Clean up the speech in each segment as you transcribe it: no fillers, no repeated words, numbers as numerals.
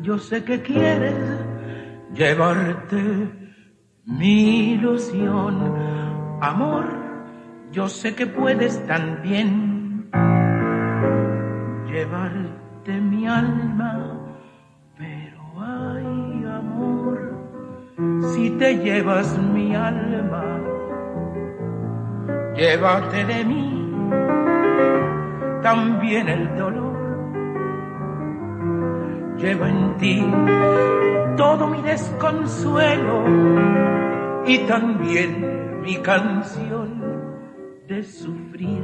yo sé que quieres llevarte mi ilusión. Amor, yo sé que puedes también llevarte mi alma, pero ay, amor, si te llevas mi alma, llévate de mí también el dolor. Llevo en ti todo mi desconsuelo y también mi canción de sufrir.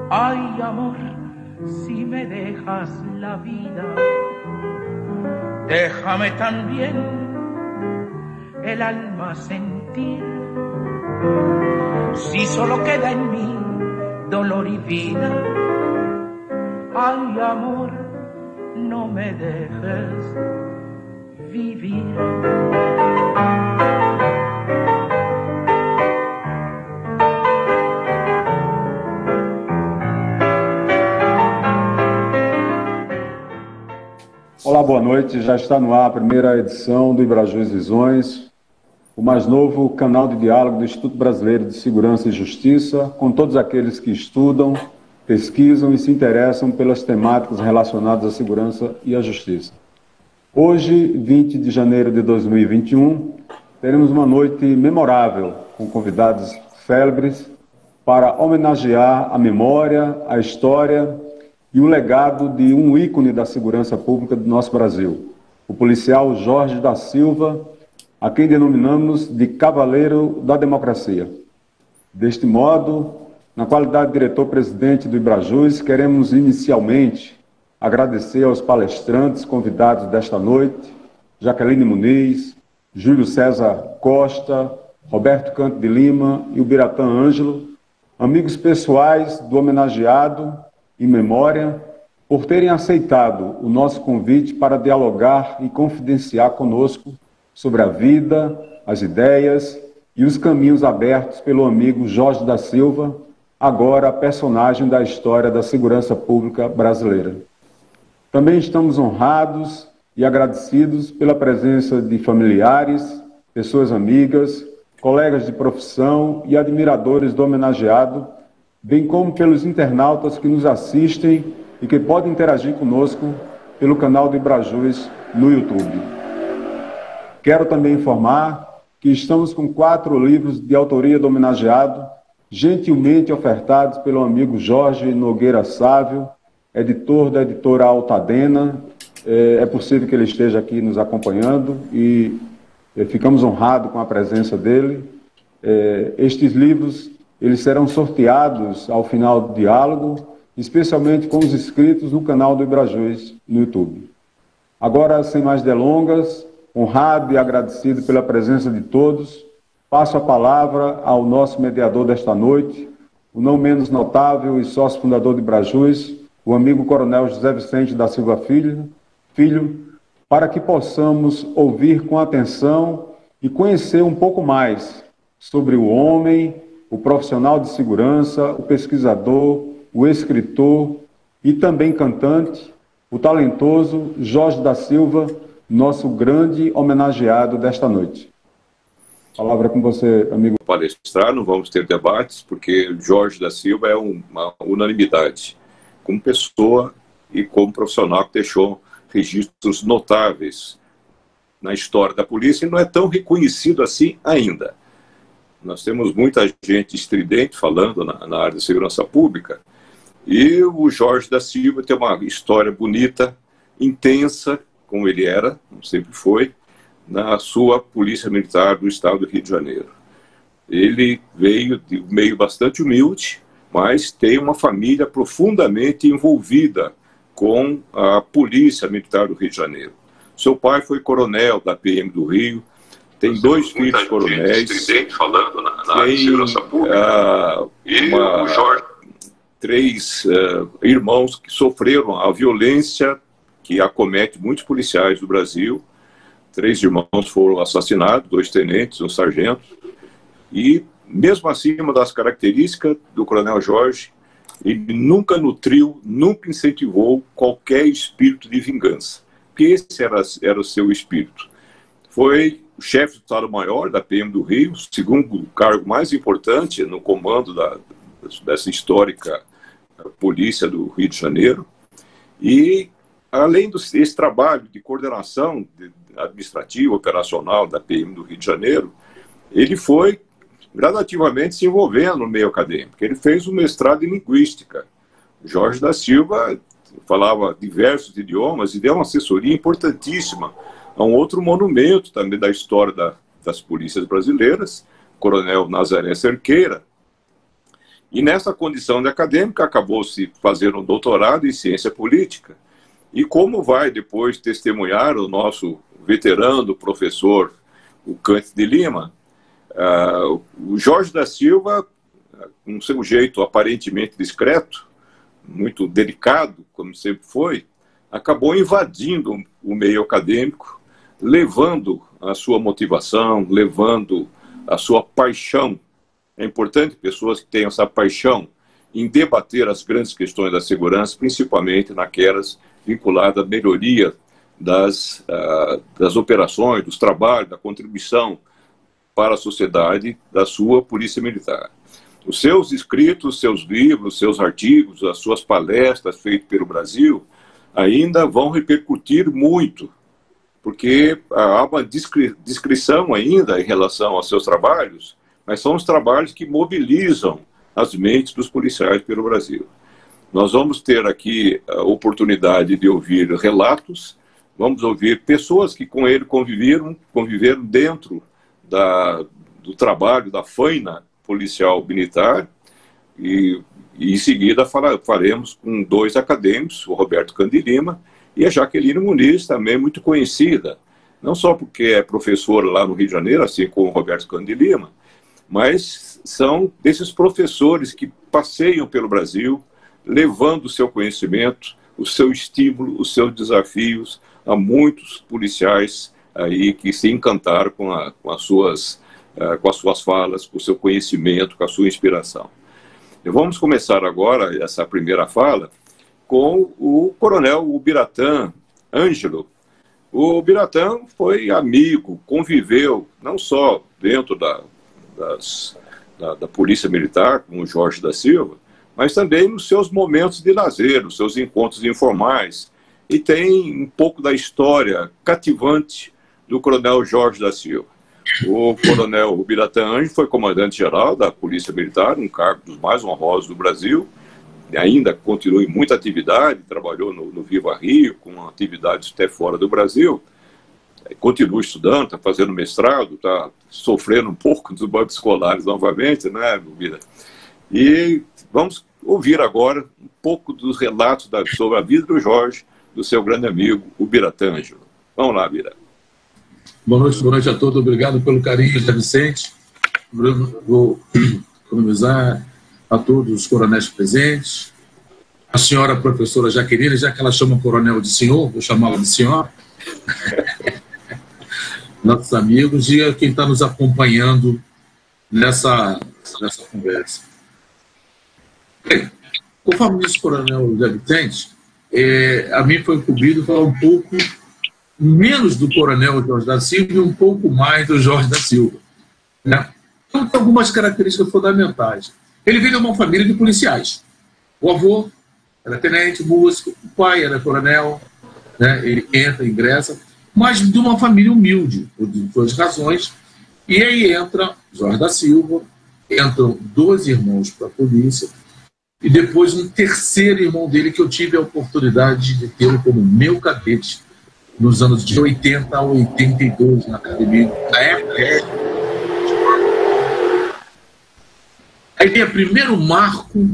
Ay, amor, si me dejas la vida, déjame también el alma sentir. Si solo queda en mí dolor y vida, ay, amor, no me dejes vivir. Olá, boa noite. Já está no ar a primeira edição do Ibrajus Visões, o mais novo canal de diálogo do Instituto Brasileiro de Segurança e Justiça, com todos aqueles que estudam, pesquisam e se interessam pelas temáticas relacionadas à segurança e à justiça. Hoje, 20 de janeiro de 2021, teremos uma noite memorável, com convidados célebres, para homenagear a memória, a história e o legado de um ícone da segurança pública do nosso Brasil, o policial Jorge da Silva, a quem denominamos de Cavaleiro da Democracia. Deste modo, na qualidade de diretor-presidente do Ibrajus, queremos inicialmente agradecer aos palestrantes convidados desta noite, Jaqueline Muniz, Júlio César Costa, Roberto Canto de Lima e o Biratã Ângelo, amigos pessoais do homenageado em memória, por terem aceitado o nosso convite para dialogar e confidenciar conosco sobre a vida, as ideias e os caminhos abertos pelo amigo Jorge da Silva, agora personagem da história da segurança pública brasileira. Também estamos honrados e agradecidos pela presença de familiares, pessoas amigas, colegas de profissão e admiradores do homenageado, bem como pelos internautas que nos assistem e que podem interagir conosco pelo canal do Ibrajus no YouTube. Quero também informar que estamos com 4 livros de autoria do homenageado, gentilmente ofertados pelo amigo Jorge Nogueira Sávio, editor da editora Altadena. É possível que ele esteja aqui nos acompanhando e ficamos honrados com a presença dele. Estes livros eles serão sorteados ao final do diálogo, especialmente com os inscritos no canal do Ibrajus no YouTube. Agora, sem mais delongas, honrado e agradecido pela presença de todos, passo a palavra ao nosso mediador desta noite, o não menos notável e sócio-fundador do Ibrajus, o amigo Coronel José Vicente da Silva Filho, para que possamos ouvir com atenção e conhecer um pouco mais sobre o homem, o profissional de segurança, o pesquisador, o escritor e também cantante, o talentoso Jorge da Silva, nosso grande homenageado desta noite. A palavra é com você, amigo. Palestrar, não vamos ter debates, porque Jorge da Silva é uma unanimidade, como pessoa e como profissional que deixou registros notáveis na história da polícia e não é tão reconhecido assim ainda. Nós temos muita gente estridente falando na área de segurança pública e o Jorge da Silva tem uma história bonita, intensa, como ele era, sempre foi, na sua polícia militar do estado do Rio de Janeiro. Ele veio de um meio bastante humilde, mas tem uma família profundamente envolvida com a polícia militar do Rio de Janeiro. Seu pai foi coronel da PM do Rio, tem 2 filhos coronéis, falando na área de segurança pública, e o Jorge, 3 irmãos que sofreram a violência que acomete muitos policiais do Brasil. 3 irmãos foram assassinados, 2 tenentes, 1 sargento. E, mesmo assim, uma das características do Coronel Jorge Ele nunca nutriu, nunca incentivou qualquer espírito de vingança, porque esse era o seu espírito. Foi o chefe do Estado-Maior da PM do Rio, segundo cargo mais importante no comando dessa histórica polícia do Rio de Janeiro. E, além desse trabalho de coordenação administrativa, operacional da PM do Rio de Janeiro, ele foi gradativamente se envolvendo no meio acadêmico. Ele fez um mestrado em linguística. Jorge da Silva falava diversos idiomas e deu uma assessoria importantíssima a um outro monumento também da história das polícias brasileiras, Coronel Nazaré Cerqueira. E nessa condição de acadêmica acabou se fazendo um doutorado em ciência política. E como vai depois testemunhar o nosso veterano professor, o Cante de Lima, o Jorge da Silva, com seu jeito aparentemente discreto, muito delicado, como sempre foi, acabou invadindo o meio acadêmico, levando a sua motivação, levando a sua paixão. É importante pessoas que tenham essa paixão em debater as grandes questões da segurança, principalmente naquelas vinculadas à melhoria das operações, dos trabalhos, da contribuição para a sociedade da sua Polícia Militar. Os seus escritos, seus livros, seus artigos, as suas palestras feitas pelo Brasil ainda vão repercutir muito, porque há uma discrição ainda em relação aos seus trabalhos, mas são os trabalhos que mobilizam as mentes dos policiais pelo Brasil. Nós vamos ter aqui a oportunidade de ouvir relatos, vamos ouvir pessoas que com ele conviveram dentro do trabalho, da faina policial militar, e em seguida faremos com dois acadêmicos, o Roberto Cante de Lima e a Jaqueline Muniz, também muito conhecida, não só porque é professora lá no Rio de Janeiro, assim como o Roberto Cante de Lima, mas são desses professores que passeiam pelo Brasil, levando o seu conhecimento, o seu estímulo, os seus desafios a muitos policiais aí que se encantaram com as suas falas, com o seu conhecimento, com a sua inspiração. Vamos começar agora essa primeira fala com o coronel Ubiratã Ângelo. O Ubiratã foi amigo, conviveu não só dentro da Polícia Militar, com o Jorge da Silva, mas também nos seus momentos de lazer, nos seus encontros informais, e tem um pouco da história cativante do coronel Jorge da Silva. O coronel Ubiratã Ângelo foi comandante-geral da Polícia Militar, um cargo dos mais honrosos do Brasil, e ainda continua em muita atividade, trabalhou no Viva Rio, com atividades até fora do Brasil, continua estudando, está fazendo mestrado, está sofrendo um pouco dos bancos escolares novamente, né, Ubira? E vamos ouvir agora um pouco dos relatos sobre a vida do Jorge, do seu grande amigo, Ubiratã Ângelo. Vamos lá, Ubira. Boa noite a todos. Obrigado pelo carinho, Zé Vicente. Vou economizar a todos os coronéis presentes. A senhora professora Jaqueline, já que ela chama o coronel de senhor, vou chamá-la de senhora. Nossos amigos e a quem está nos acompanhando nessa conversa. Bem, conforme disse o coronel Zé Vicente, a mim foi incumbido falar um pouco menos do coronel Jorge da Silva e um pouco mais do Jorge da Silva, né? Então, tem algumas características fundamentais. Ele veio de uma família de policiais. O avô era tenente, músico, o pai era coronel, né? Ele ingressa, mas de uma família humilde, por duas razões. E aí entra Jorge da Silva, entram 2 irmãos para a polícia, e depois um terceiro irmão dele que eu tive a oportunidade de tê-lo como meu cadete nos anos de 80 a 82 na academia. Na época, aí vem o primeiro marco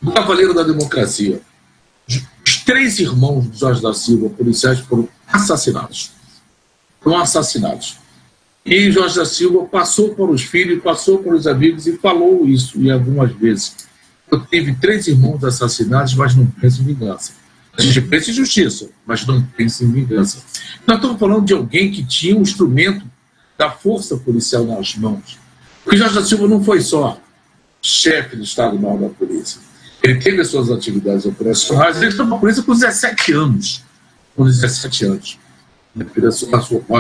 do Cavaleiro da Democracia. Os 3 irmãos de Jorge da Silva, policiais, foram assassinados. E Jorge da Silva passou para os filhos, passou para os amigos e falou isso e algumas vezes. Eu tive 3 irmãos assassinados, mas não penso em vingança. A gente pensa em justiça, mas não pensa em vingança. Nós estamos falando de alguém que tinha um instrumento da força policial nas mãos. Porque Jorge da Silva não foi só chefe do Estado-Maior da Polícia. Ele teve as suas atividades operacionais, ele entrou para a polícia com 17 anos. Com 17 anos. Ele fez a sua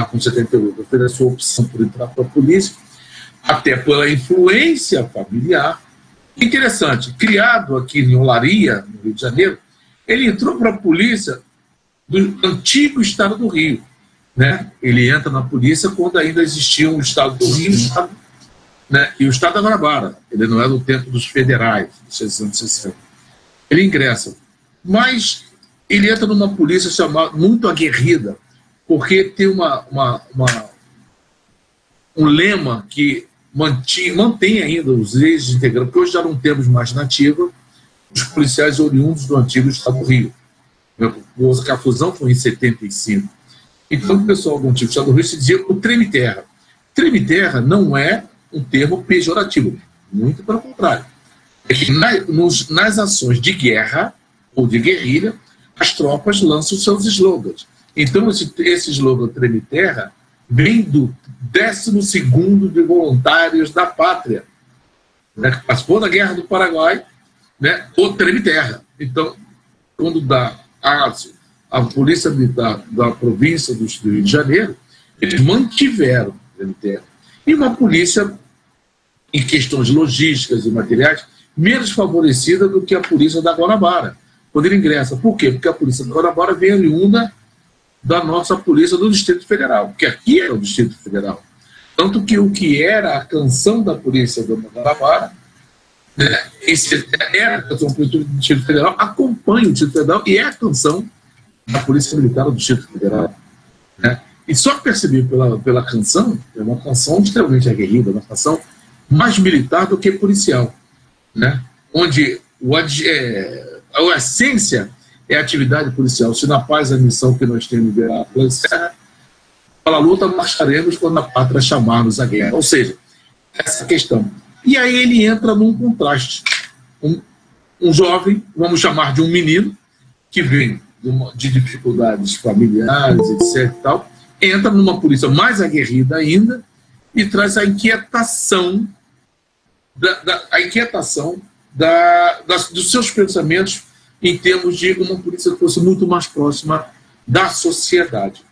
com 78, ele fez a sua opção por entrar para a polícia, até pela influência familiar. Interessante, criado aqui em Olaria, no Rio de Janeiro, ele entrou para a polícia do antigo estado do Rio. Né? Ele entra na polícia quando ainda existia o estado do Rio e o estado da Guanabara. Ele não é do tempo dos federais, dos anos 60. Ele ingressa. Mas ele entra numa polícia chamada, muito aguerrida, porque tem um lema que mantém ainda os ex-integrantes, porque hoje já não temos mais na ativa os policiais oriundos do antigo estado do Rio. Porque a fusão foi em 75. Então o pessoal do antigo estado do Rio se dizia o treme-terra. Treme-terra não é um termo pejorativo, muito pelo contrário. É que nas ações de guerra ou de guerrilha, as tropas lançam seus slogans. Então esse slogan treme-terra vem do 12º de Voluntários da Pátria, né, que participou da Guerra do Paraguai, né, o treme-terra. Então, quando dá a Polícia Militar da província do Rio de Janeiro, eles mantiveram o treme-terra. E uma polícia, em questões logísticas e materiais, menos favorecida do que a polícia da Guanabara, quando ele ingressa. Por quê? Porque a polícia da Guanabara vem oriunda da nossa polícia do Distrito Federal, porque aqui é o Distrito Federal. Tanto que o que era a canção da polícia da Guanabara, né, era a canção do Distrito Federal, acompanha o Distrito Federal e é a canção da Polícia Militar do Distrito Federal. Né? E só perceber pela canção, é uma canção extremamente aguerrida, uma canção mais militar do que policial, né? Onde a essência é a atividade policial. Se na paz a missão que nós temos de Serra, pela luta marcharemos quando a pátria chamar-nos à guerra. Ou seja, essa questão. E aí ele entra num contraste. Um jovem, vamos chamar de um menino, que vem de dificuldades familiares, etc. e tal, entra numa polícia mais aguerrida ainda e traz a inquietação dos seus pensamentos em termos de uma polícia que fosse muito mais próxima da sociedade.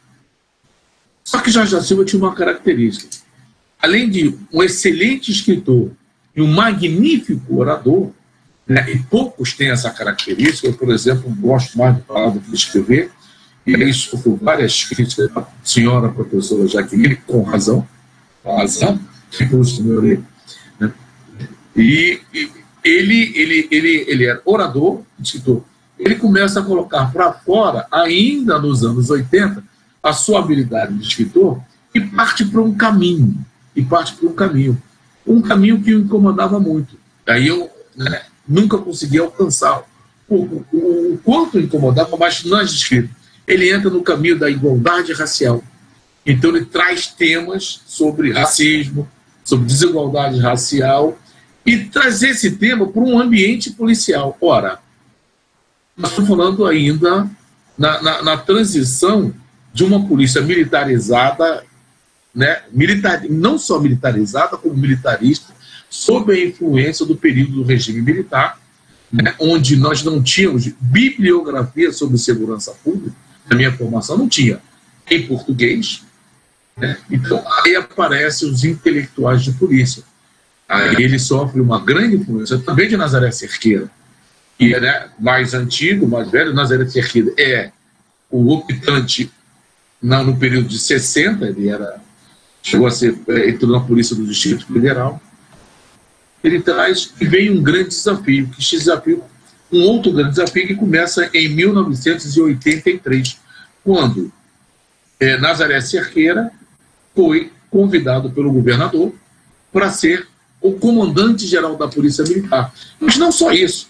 Só que Jorge Silva tinha uma característica. Além de um excelente escritor e um magnífico orador, né, e poucos têm essa característica, eu, por exemplo, gosto mais de falar do que de escrever, e isso sofreu várias críticas da senhora professora Jaqueline, com razão, que custa meu livro. Né? E ele era orador, escritor. Ele começa a colocar para fora, ainda nos anos 80, a sua habilidade de escritor e parte para um caminho. Um caminho que o incomodava muito. Aí eu nunca consegui alcançar o quanto incomodava, mas não é escrito. Ele entra no caminho da igualdade racial. Então ele traz temas sobre racismo, sobre desigualdade racial, e trazer esse tema para um ambiente policial. Ora, nós estamos falando ainda na transição de uma polícia militarizada, né, não só militarizada, como militarista, sob a influência do período do regime militar, né, onde nós não tínhamos bibliografia sobre segurança pública. Na minha formação não tinha em português, né? Então aí aparecem os intelectuais de polícia. Aí ele sofre uma grande influência também de Nazaré Cerqueira, que é mais antigo, mais velho. Nazaré Cerqueira é o optante no período de 60, ele chegou a ser, entrou na polícia do Distrito Federal. Ele traz e vem um grande desafio, um outro grande desafio que começa em 1983, quando Nazaré Cerqueira foi convidado pelo governador para ser o comandante-geral da Polícia Militar. Mas não só isso.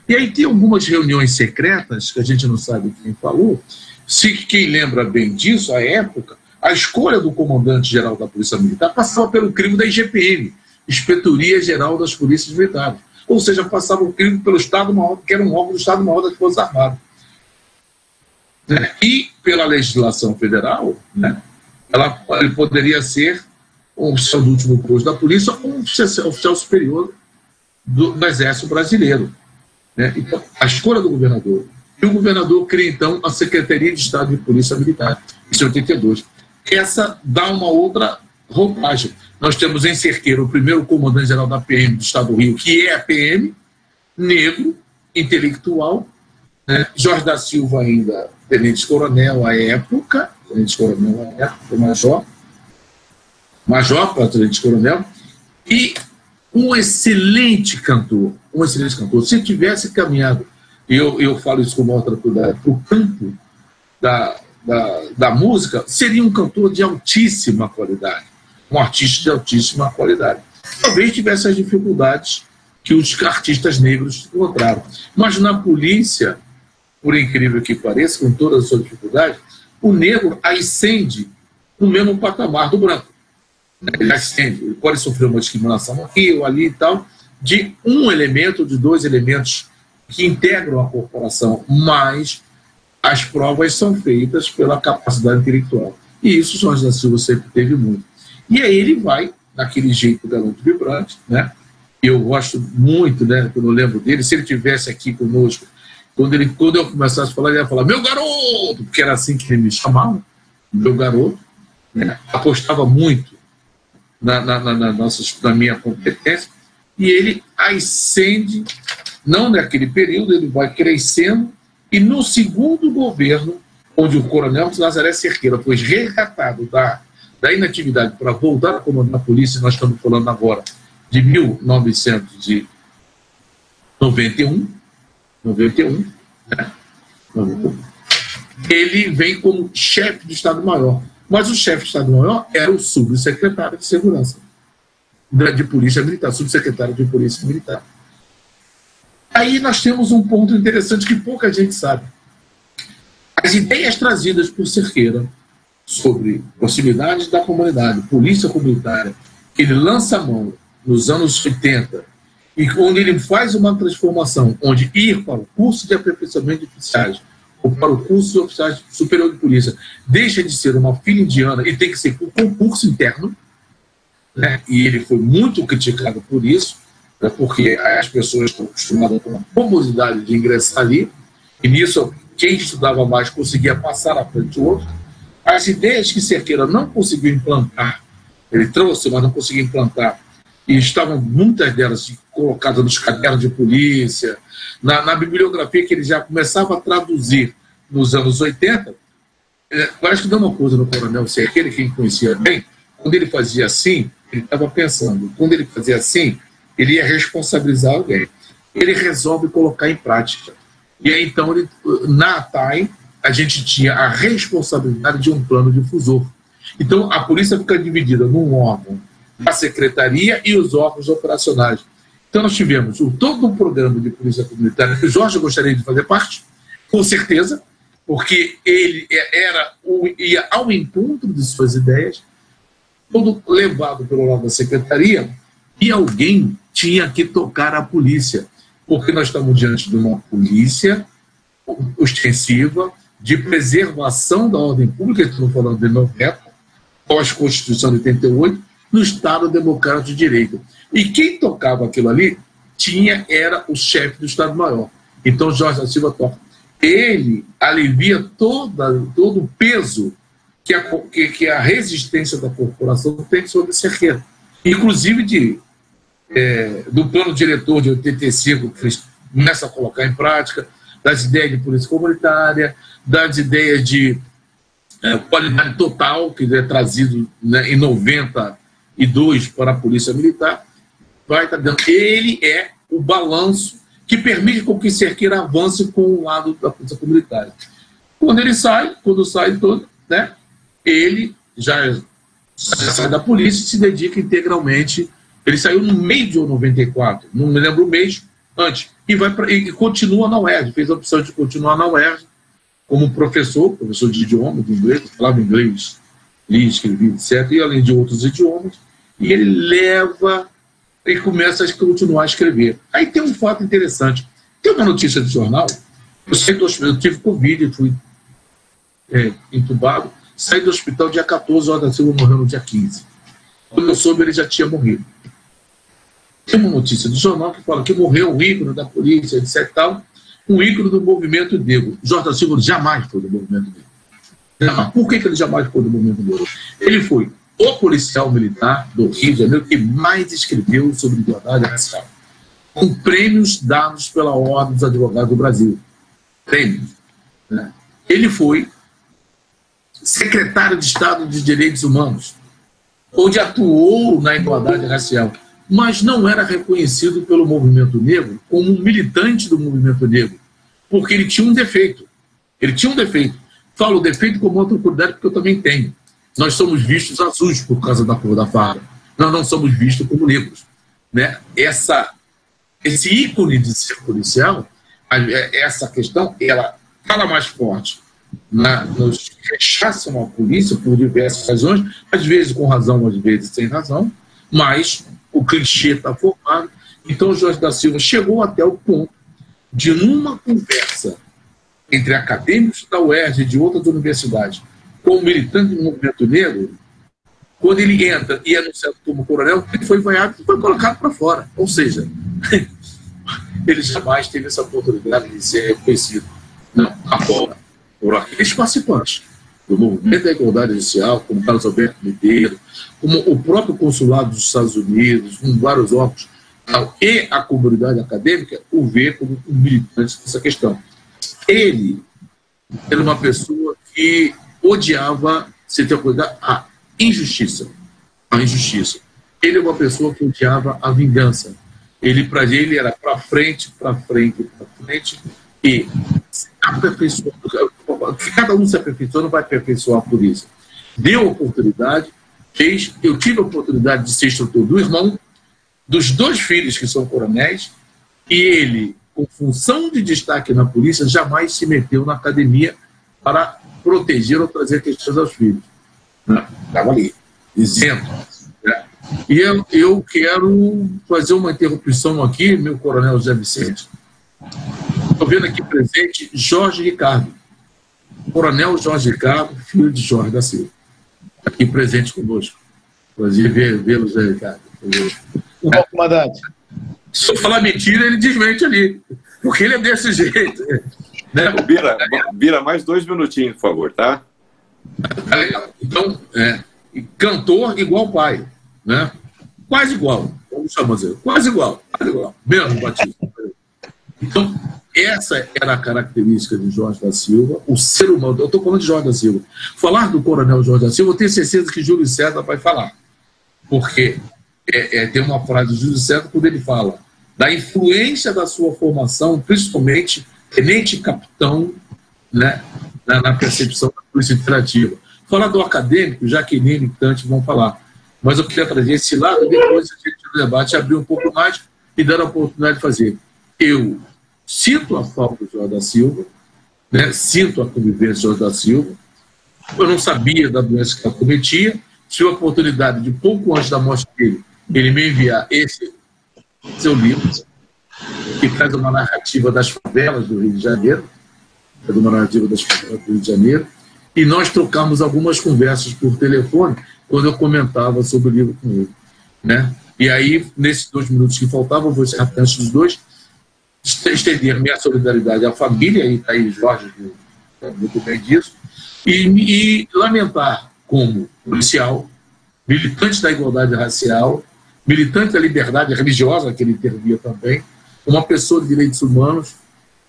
E aí tem algumas reuniões secretas, que a gente não sabe quem falou. Quem lembra bem disso, à época, a escolha do comandante-geral da Polícia Militar passava pelo crivo da IGPM, Inspetoria Geral das Polícias Militares. Ou seja, passava o crivo pelo Estado-Maior, que era um órgão do Estado-Maior das Forças Armadas. E pela legislação federal, né, ele poderia ser um oficial do último posto da polícia ou um oficial superior do Exército Brasileiro. Né? Então, a escolha do governador. E o governador cria, então, a Secretaria de Estado de Polícia Militar, em 82. Essa dá uma outra roupagem. Nós temos em Cerqueira o primeiro comandante-geral da PM do Estado do Rio, que é a PM, negro, intelectual, né? Jorge da Silva ainda, tenente-coronel à época, major para tenente-coronel, e um excelente cantor. Se tivesse caminhado, eu falo isso com uma outra tranquilidade, para o campo da música, seria um cantor de altíssima qualidade, um artista de altíssima qualidade. Talvez tivesse as dificuldades que os artistas negros encontraram. Mas na polícia, por incrível que pareça, com todas as suas dificuldades, o negro ascende no mesmo patamar do branco. Ele ascende, ele pode sofrer uma discriminação aqui ou ali e tal, de um elemento, de dois elementos que integram a corporação, mas as provas são feitas pela capacidade intelectual. E isso o Jorge da Silva sempre teve muito. E aí ele vai, naquele jeito garoto vibrante, né? Eu gosto muito, né, quando eu lembro dele, se ele estivesse aqui conosco, quando eu começasse a falar, ele ia falar, meu garoto, porque era assim que ele me chamava, meu garoto, né? Apostava muito na minha competência, e ele ascende, não naquele período, ele vai crescendo, e no segundo governo, onde o coronel Nazaré Cerqueira foi resgatado da inatividade para voltar a comandar a polícia, nós estamos falando agora de 1991, né? Ele vem como chefe do Estado-Maior. Mas o chefe do Estado-Maior era o subsecretário de Segurança de Polícia Militar, subsecretário de Polícia Militar. Aí nós temos um ponto interessante que pouca gente sabe. As ideias trazidas por Cerqueira sobre proximidades da comunidade, polícia comunitária, que ele lança a mão nos anos 80, e onde ele faz uma transformação, onde ir para o curso de aperfeiçoamento de oficiais, ou para o curso de oficiais superior de polícia, deixa de ser uma fila indiana e tem que ser por concurso interno, né? E ele foi muito criticado por isso, né? Porque as pessoas estão acostumadas com a comodidade de ingressar ali, e nisso quem estudava mais conseguia passar à frente do outro. As ideias que Cerqueira não conseguiu implantar, ele trouxe, mas não conseguiu implantar, e estavam muitas delas colocadas nos cadernos de polícia, na bibliografia que ele já começava a traduzir nos anos 80, parece que deu uma coisa no coronel Cerqueira, quem conhecia bem, quando ele fazia assim, ele estava pensando, quando ele fazia assim, ele ia responsabilizar alguém. Ele resolve colocar em prática. E aí, então, na ATAI, a gente tinha a responsabilidade de um plano difusor. Então, a polícia fica dividida num órgão da secretaria e os órgãos operacionais. Então, nós tivemos todo um programa de polícia comunitária que o Jorge gostaria de fazer parte, com certeza, porque ele ia ao encontro de suas ideias, todo levado pelo lado da secretaria, e alguém tinha que tocar a polícia, porque nós estamos diante de uma polícia ostensiva, de preservação da ordem pública, estamos falando de 90, pós-Constituição de 88, no Estado Democrático de Direito. E quem tocava aquilo ali era o chefe do Estado-Maior. Então, Jorge da Silva toca. Ele alivia todo o peso que a resistência da corporação tem sobre Cerqueira. Inclusive do plano diretor de 85, que eles começam a colocar em prática, das ideias de polícia comunitária, das ideias de qualidade total, que é trazido, né, em 92 para a Polícia Militar, vai estar dando. Ele é o balanço que permite com que Cerqueira avance com o lado da Polícia Comunitária. Quando sai todo, né, ele já sai da polícia e se dedica integralmente. Ele saiu no meio de 94, não me lembro o mês, antes, e continua na UERJ, fez a opção de continuar na UERJ como professor de idioma, de inglês, falava inglês, lia, escrevia, etc., e além de outros idiomas, e ele leva e começa a continuar a escrever. Aí tem um fato interessante, tem uma notícia do jornal, eu tive Covid, fui entubado, saí do hospital dia 14, Jorge da Silva morreu no dia 15. Quando eu soube, ele já tinha morrido. Tem uma notícia do jornal que fala que morreu um ícone da polícia, etc. Tal, um ícone do movimento negro. Jorge da Silva jamais foi do movimento negro. Por que ele jamais foi do movimento negro? Ele foi o policial militar do Rio de Janeiro que mais escreveu sobre igualdade racial, com prêmios dados pela Ordem dos Advogados do Brasil. Prêmios. Né? Ele foi secretário de Estado de Direitos Humanos, onde atuou na igualdade racial, mas não era reconhecido pelo movimento negro como um militante do movimento negro, porque ele tinha um defeito. Ele tinha um defeito. Falo defeito como outra autoridade, porque eu também tenho. Nós somos vistos azuis por causa da cor da farda. Nós não somos vistos como negros. Né? Esse ícone de ser policial, essa questão, ela fala mais forte. Nos rechaçam a polícia por diversas razões, às vezes com razão, às vezes sem razão, mas o clichê está formado. Então, Jorge da Silva chegou até o ponto de, numa conversa entre acadêmicos da UERJ e de outras universidades, com o militante do movimento negro, quando ele entra e é anunciado como coronel, ele foi vaiado e foi colocado para fora. Ou seja, ele jamais teve essa oportunidade de ser reconhecido. Não, agora, por aqueles participantes do movimento da igualdade racial, como Carlos Alberto Medeiros, como o próprio consulado dos Estados Unidos, com vários órgãos, e a comunidade acadêmica, o vê como um militante dessa questão. Ele era uma pessoa que odiava, se tem cuidado, a injustiça. A injustiça. Ele é uma pessoa que odiava a vingança. Para ele era para frente, para frente, para frente, e se cada um se aperfeiçoa, não vai aperfeiçoar a polícia. Deu oportunidade, eu tive a oportunidade de ser instrutor do irmão, dos 2 filhos que são coronéis, e ele, com função de destaque na polícia, jamais se meteu na academia para proteger ou trazer questões aos filhos. Estava ali, isento. Né? E eu quero fazer uma interrupção aqui, meu coronel José Vicente. Estou vendo aqui presente Jorge Ricardo, coronel Jorge Ricardo, filho de Jorge da Silva. Aqui presente conosco. Prazer vê-lo, José Ricardo. Bom, comandante. Se eu falar mentira, ele desmente ali. Porque ele é desse jeito. Né? Bira, mais 2 minutinhos, por favor, tá? Então, cantor igual pai. Né? Quase igual. Vamos chamar assim. Quase igual. Mesmo batismo. Então, essa era a característica de Jorge da Silva, o ser humano. Eu estou falando de Jorge da Silva. Falar do coronel Jorge da Silva, eu tenho certeza que Júlio César vai falar. Porque tem uma frase de Júlio César quando ele fala da influência da sua formação, principalmente tenente-capitão, né, na percepção da polícia interativa. Falar do acadêmico, Jaqueline e Tante vão falar. Mas eu queria trazer esse lado, depois a gente no debate abrir um pouco mais e dar a oportunidade de fazer. Eu sinto a falta do Jorge da Silva, né, sinto a convivência do Jorge da Silva. Eu não sabia da doença que ela cometia. Tive a oportunidade de, pouco antes da morte dele, ele me enviar esse seu livro, que traz uma narrativa das favelas do Rio de Janeiro, e nós trocamos algumas conversas por telefone quando eu comentava sobre o livro com ele. Né? E aí, nesses 2 minutos que faltavam, eu vou ser antes dos 2, estender minha solidariedade à família, e está aí Jorge, muito bem disso, e lamentar como policial, militante da igualdade racial, militante da liberdade religiosa, que ele intervia também, uma pessoa de direitos humanos,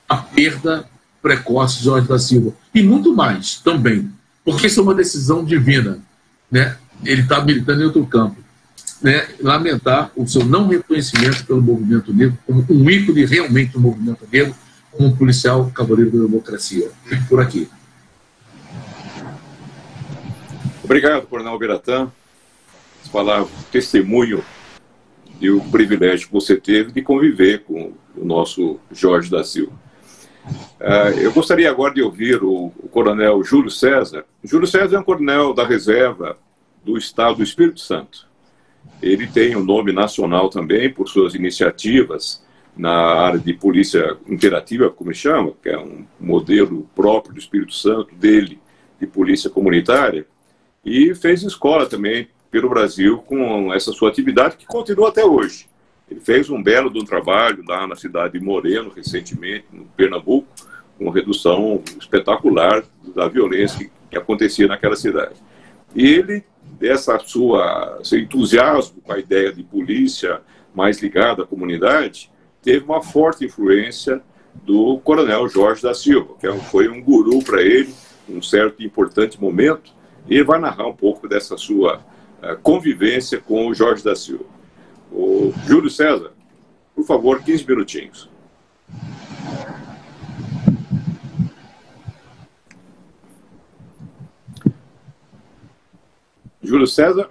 a perda precoce de Jorge da Silva. E muito mais também, porque isso é uma decisão divina. Né? Ele está militando em outro campo. Né? Lamentar o seu não reconhecimento pelo movimento negro como um ícone realmente do movimento negro, como um policial cavaleiro da democracia. Fico por aqui. Obrigado, coronel Biratã. Falar o testemunho e o privilégio que você teve de conviver com o nosso Jorge da Silva. Eu gostaria agora de ouvir o coronel Júlio César. Júlio César é um coronel da reserva do Estado do Espírito Santo. Ele tem um nome nacional também por suas iniciativas na área de polícia interativa, como chama, que é um modelo próprio do Espírito Santo, dele, de polícia comunitária, e fez escola também pelo Brasil com essa sua atividade, que continua até hoje. Ele fez um belo de um trabalho lá na cidade de Moreno, recentemente, no Pernambuco, uma redução espetacular da violência que acontecia naquela cidade. E ele, seu entusiasmo com a ideia de polícia mais ligada à comunidade, teve uma forte influência do coronel Jorge da Silva, que foi um guru para ele, um certo e importante momento, e ele vai narrar um pouco dessa sua convivência com o Jorge da Silva. O Júlio César, por favor, 15 minutinhos. Júlio César?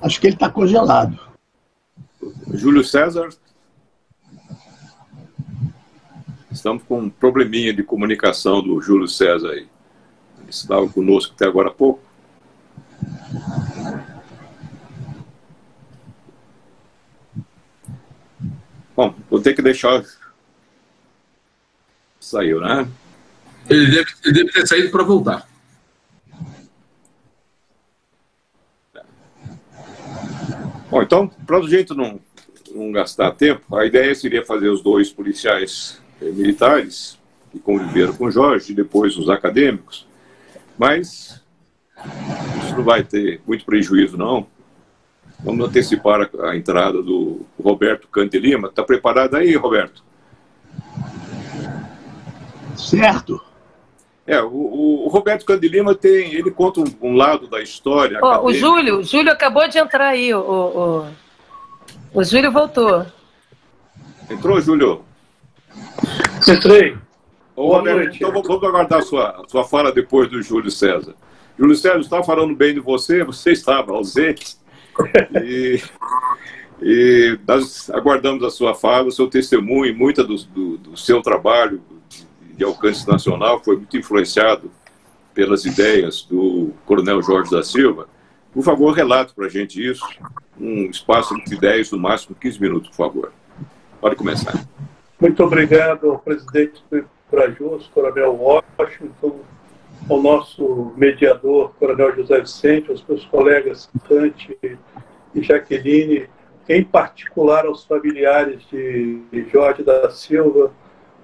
Acho que ele está congelado. Júlio César? Estamos com um probleminha de comunicação do Júlio César aí. Ele estava conosco até agora há pouco. Bom, vou ter que deixar... Saiu, né? Ele deve ter saído para voltar. Bom, então, para o jeito não gastar tempo, a ideia seria fazer os dois policiais militares que conviveram com o Jorge e depois os acadêmicos, mas isso não vai ter muito prejuízo, não. Vamos antecipar a entrada do Roberto Cante Lima. Está preparado aí, Roberto? Certo. O Roberto Cante Lima ele conta um lado da história. O Júlio acabou de entrar aí. O Júlio voltou. Entrou, Júlio? Entrei. Roberto, então vamos aguardar a sua fala depois do Júlio César. Júlio César, estava falando bem de você estava ausente. E nós aguardamos a sua fala, o seu testemunho, muita do seu trabalho de alcance nacional foi muito influenciado pelas ideias do coronel Jorge da Silva. Por favor, relate para a gente isso, um espaço de 10, no máximo 15 minutos, por favor. Pode começar. Muito obrigado ao presidente do Ibrajus, coronel Washington, ao nosso mediador, coronel José Vicente, aos meus colegas Cante e Jaqueline, em particular aos familiares de Jorge da Silva,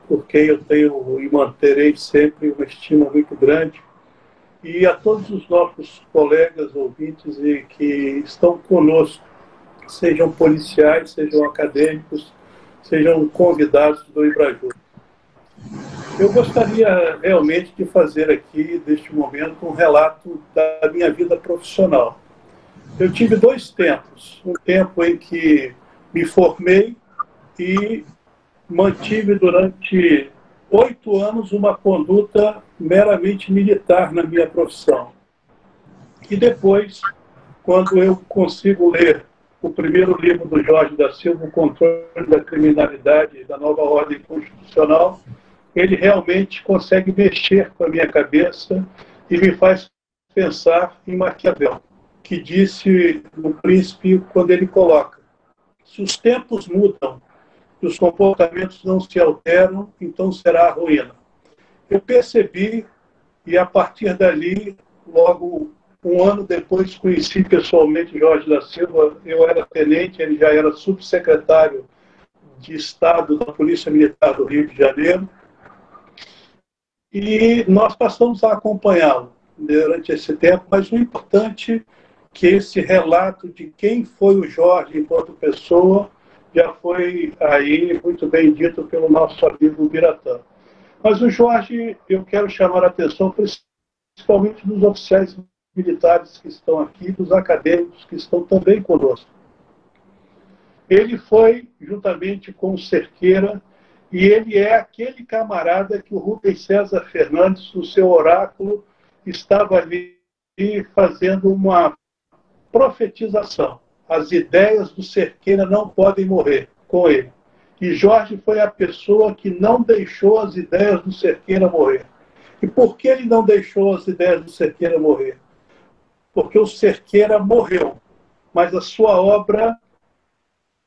por quem eu tenho e manterei sempre uma estima muito grande, e a todos os nossos colegas ouvintes e que estão conosco, sejam policiais, sejam acadêmicos, sejam convidados do Ibrajus. Eu gostaria realmente de fazer aqui, neste momento, um relato da minha vida profissional. Eu tive dois tempos. Um tempo em que me formei e mantive durante 8 anos uma conduta meramente militar na minha profissão. E depois, quando eu consigo ler o primeiro livro do Jorge da Silva, O Controle da Criminalidade da Nova Ordem Constitucional, ele realmente consegue mexer com a minha cabeça e me faz pensar em Maquiavel, que disse no Príncipe quando ele coloca: se os tempos mudam e os comportamentos não se alteram, então será a ruína. Eu percebi, e a partir dali, logo um ano depois, conheci pessoalmente Jorge da Silva. Eu era tenente, ele já era subsecretário de Estado da Polícia Militar do Rio de Janeiro, e nós passamos a acompanhá-lo durante esse tempo, mas o importante é que esse relato de quem foi o Jorge enquanto pessoa já foi aí muito bem dito pelo nosso amigo Biratã. Mas o Jorge, eu quero chamar a atenção principalmente dos oficiais militares que estão aqui, dos acadêmicos que estão também conosco. Ele foi, juntamente com o Cerqueira, e ele é aquele camarada que o Rubens César Fernandes, no seu oráculo, estava ali fazendo uma profetização. As ideias do Cerqueira não podem morrer com ele. E Jorge foi a pessoa que não deixou as ideias do Cerqueira morrer. E por que ele não deixou as ideias do Cerqueira morrer? Porque o Cerqueira morreu, mas a sua obra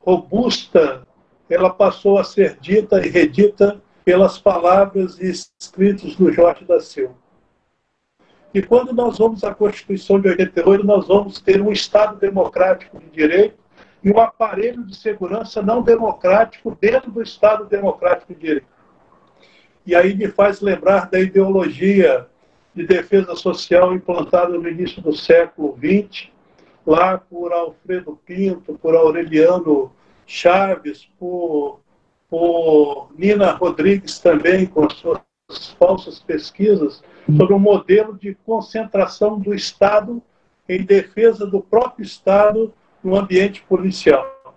robusta, ela passou a ser dita e redita pelas palavras e escritos do Jorge da Silva. que quando nós vamos à Constituição de 88, nós vamos ter um Estado democrático de direito e um aparelho de segurança não democrático dentro do Estado democrático de direito. E aí me faz lembrar da ideologia de defesa social implantada no início do século XX, lá por Alfredo Pinto, por Aureliano Chaves, por Nina Rodrigues também, com as suas falsas pesquisas, sobre um modelo de concentração do Estado em defesa do próprio Estado no ambiente policial.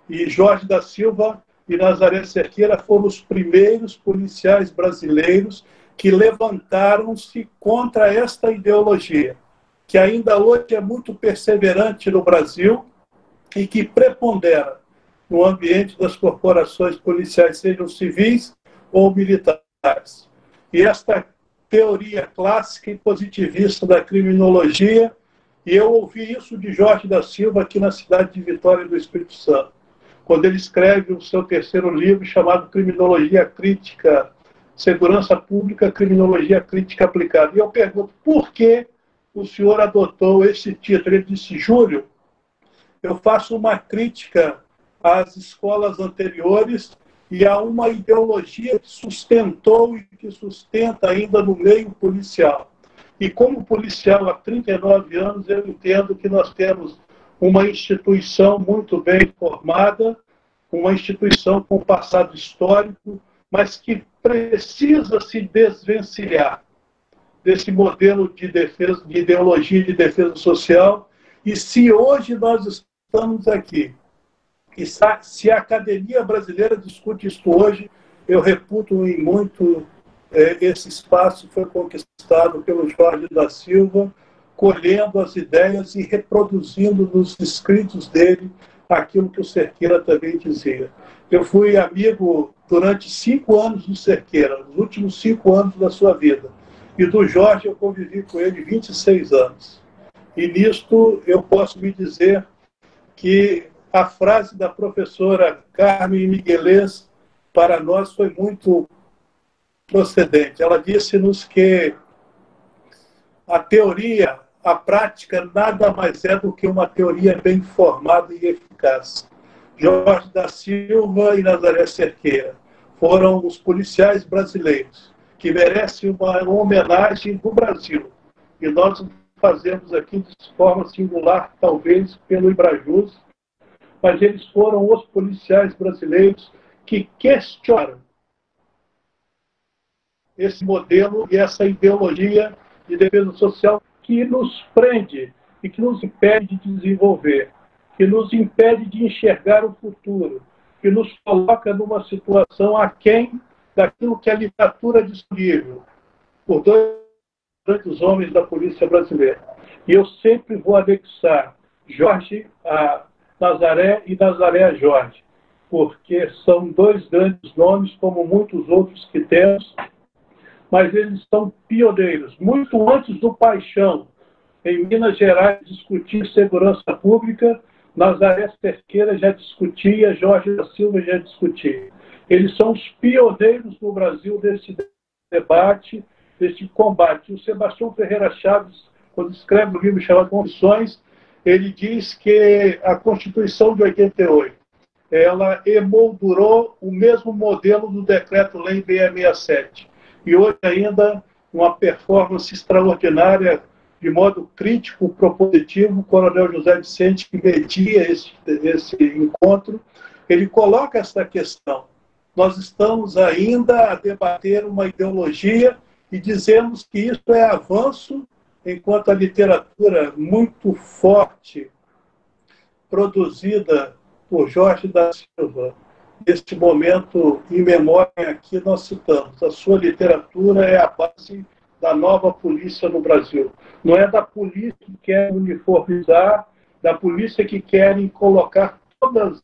E Jorge da Silva e Nazaré Cerqueira foram os primeiros policiais brasileiros que levantaram-se contra esta ideologia, que ainda hoje é muito perseverante no Brasil e que prepondera no ambiente das corporações policiais, sejam civis ou militares. E esta teoria clássica e positivista da criminologia, e eu ouvi isso de Jorge da Silva aqui na cidade de Vitória do Espírito Santo, quando ele escreve o seu terceiro livro chamado Criminologia Crítica, Segurança Pública, Criminologia Crítica Aplicada. E eu pergunto, por que o senhor adotou esse título? Ele disse, Júlio, eu faço uma crítica às escolas anteriores e a uma ideologia que sustentou e que sustenta ainda no meio policial. E como policial há 39 anos, eu entendo que nós temos uma instituição muito bem formada, uma instituição com passado histórico, mas que precisa se desvencilhar desse modelo de defesa, de ideologia de defesa social. E se hoje nós estamos aqui, e se a academia brasileira discute isso hoje, eu reputo em muito esse espaço que foi conquistado pelo Jorge da Silva, colhendo as ideias e reproduzindo nos escritos dele aquilo que o Cerqueira também dizia. Eu fui amigo durante 5 anos do Cerqueira, nos últimos 5 anos da sua vida. E do Jorge eu convivi com ele 26 anos. E nisto eu posso me dizer que a frase da professora Carmen Miguelez para nós foi muito procedente. Ela disse-nos que a teoria, a prática, nada mais é do que uma teoria bem formada e eficaz. Jorge da Silva e Nazaré Cerqueira foram os policiais brasileiros que merecem uma homenagem do Brasil. E nós fazemos aqui de forma singular, talvez pelo Ibrajus, mas eles foram os policiais brasileiros que questionaram esse modelo e essa ideologia de defesa social que nos prende e que nos impede de desenvolver, que nos impede de enxergar o futuro, que nos coloca numa situação aquém daquilo que a literatura disponível por dois grandes homens da polícia brasileira. E eu sempre vou anexar Jorge a Nazaré e Nazaré a Jorge, porque são 2 grandes nomes, como muitos outros que temos, mas eles são pioneiros. Muito antes do Paixão, em Minas Gerais, discutir segurança pública, Nazaré Cerqueira já discutia, Jorge da Silva já discutia. Eles são os pioneiros no Brasil desse debate, desse combate. O Sebastião Ferreira Chaves, quando escreve um livro chamado Condições, ele diz que a Constituição de 88, ela emoldurou o mesmo modelo do Decreto-Lei 667. E hoje ainda uma performance extraordinária, de modo crítico, propositivo, o Coronel José Vicente, que media esse encontro, ele coloca essa questão. Nós estamos ainda a debater uma ideologia e dizemos que isso é avanço, enquanto a literatura muito forte, produzida por Jorge da Silva, neste momento, em memória, aqui nós citamos, a sua literatura é a base da nova polícia no Brasil. Não é da polícia que quer uniformizar, da polícia que querem colocar todas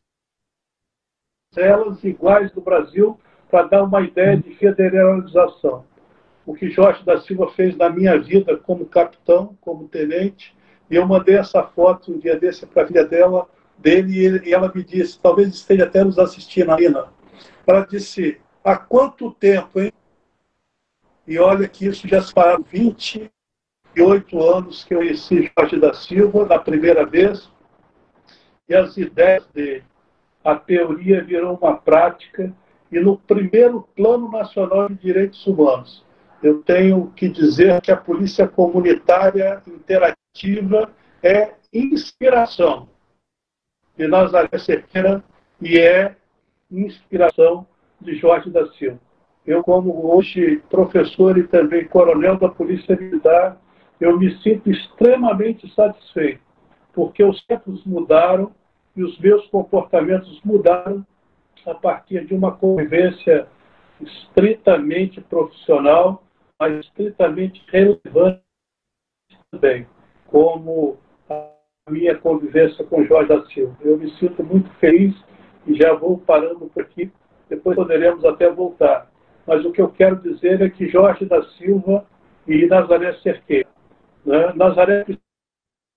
elas iguais no Brasil para dar uma ideia de federalização. O que Jorge da Silva fez na minha vida como capitão, como tenente, e eu mandei essa foto um dia desse para a filha dele, e ela me disse, talvez esteja até nos assistindo ainda, ela disse, há quanto tempo, hein? E olha que isso já se passaram 20 8 anos que eu conheci Jorge da Silva, na primeira vez, e as ideias dele. A teoria virou uma prática, e no primeiro Plano Nacional de Direitos Humanos, eu tenho que dizer que a Polícia Comunitária Interativa é inspiração de Nazaré Cerqueira e é inspiração de Jorge da Silva. Eu, como hoje professor e também coronel da Polícia Militar, eu me sinto extremamente satisfeito, porque os tempos mudaram e os meus comportamentos mudaram a partir de uma convivência estritamente profissional, mas estritamente relevante também, como a minha convivência com Jorge da Silva. Eu me sinto muito feliz e já vou parando por aqui, depois poderemos até voltar. Mas o que eu quero dizer é que Jorge da Silva e Nazaré Cerqueira, né? Nazaré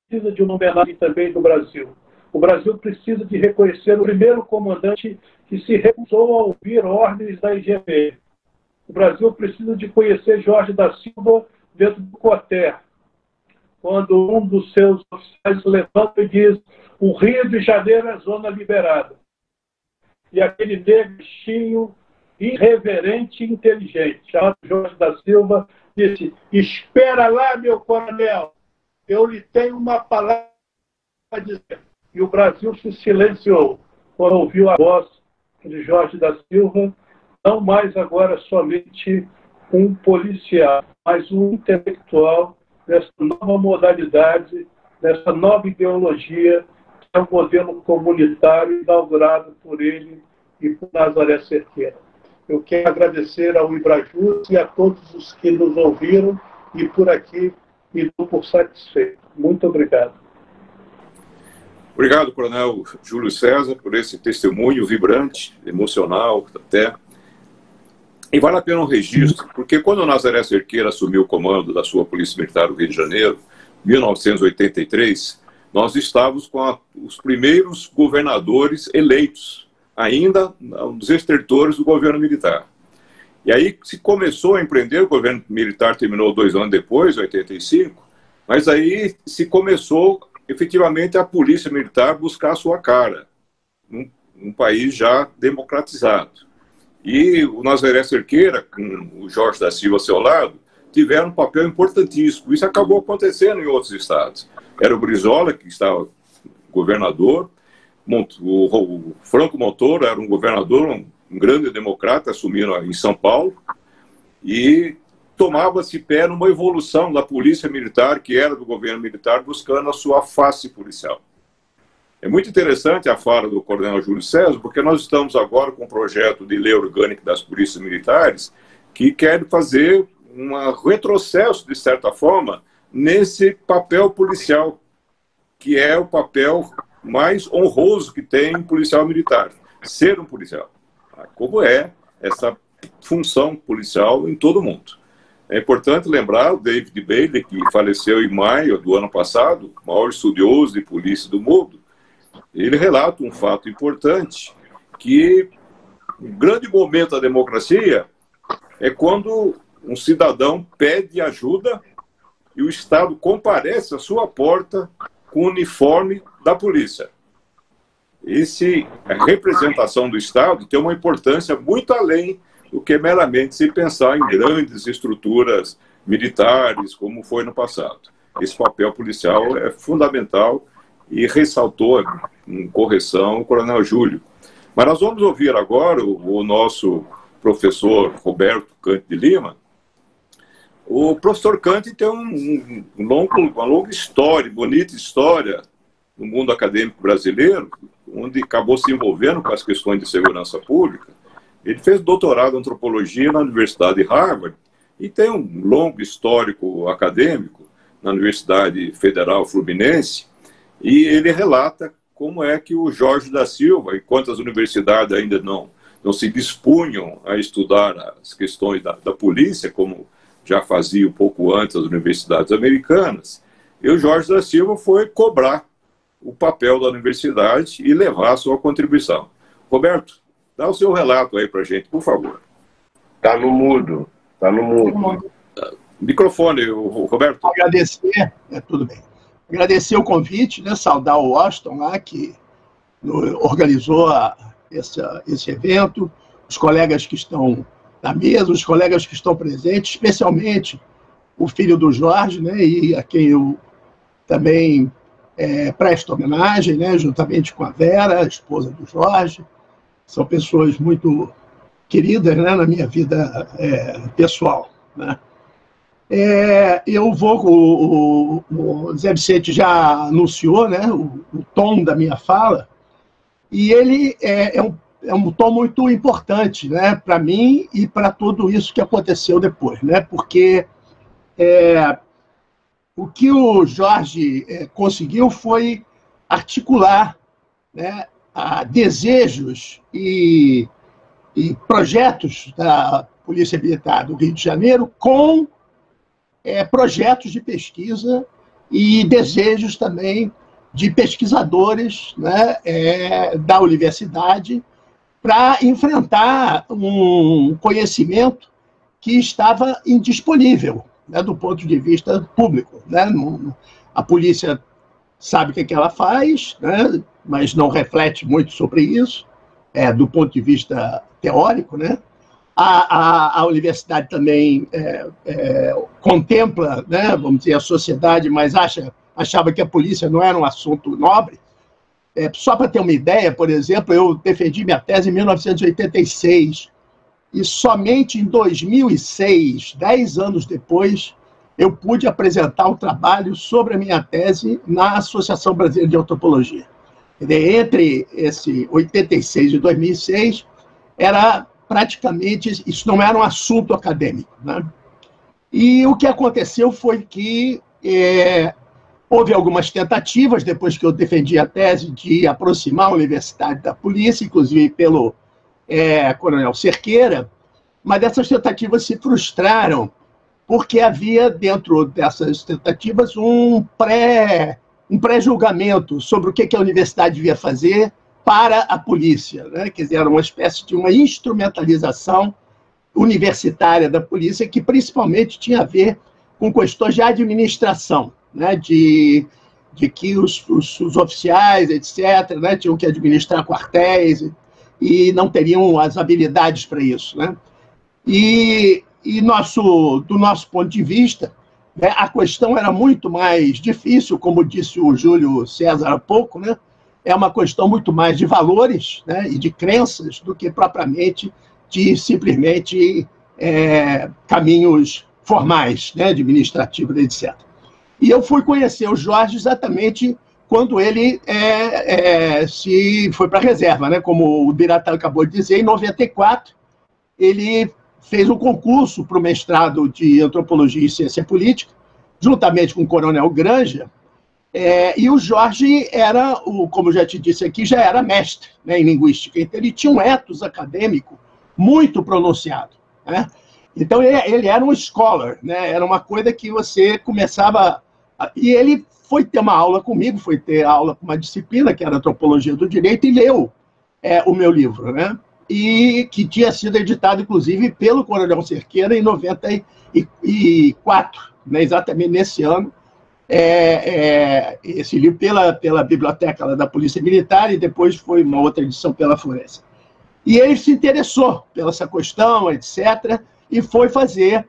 precisa de uma homenagem também do Brasil. O Brasil precisa de reconhecer o primeiro comandante que se recusou a ouvir ordens da IGP. O Brasil precisa de conhecer Jorge da Silva dentro do COTER, quando um dos seus oficiais levanta e diz: o Rio de Janeiro é zona liberada. E aquele negrinho irreverente e inteligente, chamado Jorge da Silva, disse: espera lá, meu coronel, eu lhe tenho uma palavra a dizer. E o Brasil se silenciou quando ouviu a voz de Jorge da Silva, não mais agora somente um policial, mas um intelectual dessa nova modalidade, dessa nova ideologia, que é o modelo comunitário inaugurado por ele e por Nazaré Cerqueira. Eu quero agradecer ao Ibrajus e a todos os que nos ouviram, e por aqui me dou por satisfeito. Muito obrigado. Obrigado, Coronel Júlio César, por esse testemunho vibrante, emocional até. E vale a pena um registro, porque quando o Nazaré Cerqueira assumiu o comando da sua Polícia Militar do Rio de Janeiro, em 1983, nós estávamos com os primeiros governadores eleitos, ainda os estertores do governo militar. E aí se começou a empreender, o governo militar terminou 2 anos depois, 85, mas aí se começou efetivamente a polícia militar buscar a sua cara, num país já democratizado. E o Nazaré Cerqueira, com o Jorge da Silva ao seu lado, tiveram um papel importantíssimo. Isso acabou acontecendo em outros estados. Era o Brizola, que estava governador, o Franco Montoro era um governador, um grande democrata, assumindo em São Paulo, e tomava-se pé numa evolução da polícia militar, que era do governo militar, buscando a sua face policial. É muito interessante a fala do coronel Júlio César, porque nós estamos agora com um projeto de lei orgânica das polícias militares que quer fazer um retrocesso, de certa forma, nesse papel policial, que é o papel mais honroso que tem um policial militar, ser um policial. Como é essa função policial em todo o mundo. É importante lembrar o David Bailey, que faleceu em maio do ano passado, o maior estudioso de polícia do mundo. Ele relata um fato importante, que um grande momento da democracia é quando um cidadão pede ajuda e o Estado comparece à sua porta com o uniforme da polícia. A representação do Estado tem uma importância muito além do que meramente se pensar em grandes estruturas militares, como foi no passado. Esse papel policial é fundamental e ressaltou, em correção, o coronel Júlio. Mas nós vamos ouvir agora o nosso professor Roberto Cante de Lima. O professor Cante tem uma longa história, bonita história no mundo acadêmico brasileiro, onde acabou se envolvendo com as questões de segurança pública. Ele fez doutorado em antropologia na Universidade de Harvard e tem um longo histórico acadêmico na Universidade Federal Fluminense, e ele relata como é que o Jorge da Silva, enquanto as universidades ainda não se dispunham a estudar as questões da polícia, como já fazia um pouco antes as universidades americanas, e o Jorge da Silva foi cobrar o papel da universidade e levar a sua contribuição. Roberto, dá o seu relato aí para a gente, por favor. Está no mudo. Microfone, Roberto. Agradecer, tudo bem. Agradecer o convite, né, saudar o Washington lá, que organizou esse evento, os colegas que estão na mesa, os colegas que estão presentes, especialmente o filho do Jorge, né, e a quem eu também presto homenagem, né, juntamente com a Vera, a esposa do Jorge. São pessoas muito queridas, né, na minha vida pessoal, né. Eu vou, o Zé Vicente já anunciou, né, o tom da minha fala, e ele é um tom muito importante, né, para mim e para tudo isso que aconteceu depois, né, porque o que o Jorge conseguiu foi articular, né, desejos e projetos da Polícia Militar do Rio de Janeiro com projetos de pesquisa e desejos também de pesquisadores, né, da universidade para enfrentar um conhecimento que estava indisponível, né, do ponto de vista público, né? A polícia sabe o que ela faz, né, mas não reflete muito sobre isso, do ponto de vista teórico, né? A universidade também contempla, né, vamos dizer, a sociedade, mas achava que a polícia não era um assunto nobre. Só para ter uma ideia, por exemplo, eu defendi minha tese em 1986, e somente em 2006, 10 anos depois, eu pude apresentar o trabalho sobre a minha tese na Associação Brasileira de Antropologia. Entre esse 86 e 2006, praticamente, isso não era um assunto acadêmico, né? E o que aconteceu foi que houve algumas tentativas, depois que eu defendi a tese, de aproximar a universidade da polícia, inclusive pelo Coronel Cerqueira, mas essas tentativas se frustraram, porque havia, dentro dessas tentativas, um pré-julgamento sobre o que a universidade devia fazer para a polícia, né? Quer dizer, era uma espécie de uma instrumentalização universitária da polícia, que principalmente tinha a ver com questões de administração, né? De que os oficiais, etc., né, tinham que administrar quartéis e não teriam as habilidades para isso, né? E do nosso ponto de vista, né, a questão era muito mais difícil, como disse o Júlio César há pouco, né? É uma questão muito mais de valores, né, e de crenças do que propriamente de simplesmente caminhos formais, né, administrativos, etc. E eu fui conhecer o Jorge exatamente quando ele se foi para a reserva, né? Como o Biratã acabou de dizer, em 94, ele fez um concurso para o mestrado de Antropologia e Ciência Política, juntamente com o Coronel Granja, e o Jorge era, como eu já te disse aqui, já era mestre, né, em linguística. Então, ele tinha um ethos acadêmico muito pronunciado, né? Então, ele era um scholar, né? Era uma coisa que você começava... E ele foi ter uma aula comigo, foi ter aula com uma disciplina, que era Antropologia do Direito, e leu o meu livro, né? E que tinha sido editado, inclusive, pelo Coronel Cerqueira em 94, né? Exatamente nesse ano. Esse livro pela biblioteca lá da Polícia Militar, e depois foi uma outra edição pela Florença. E ele se interessou pela essa questão, etc., e foi fazer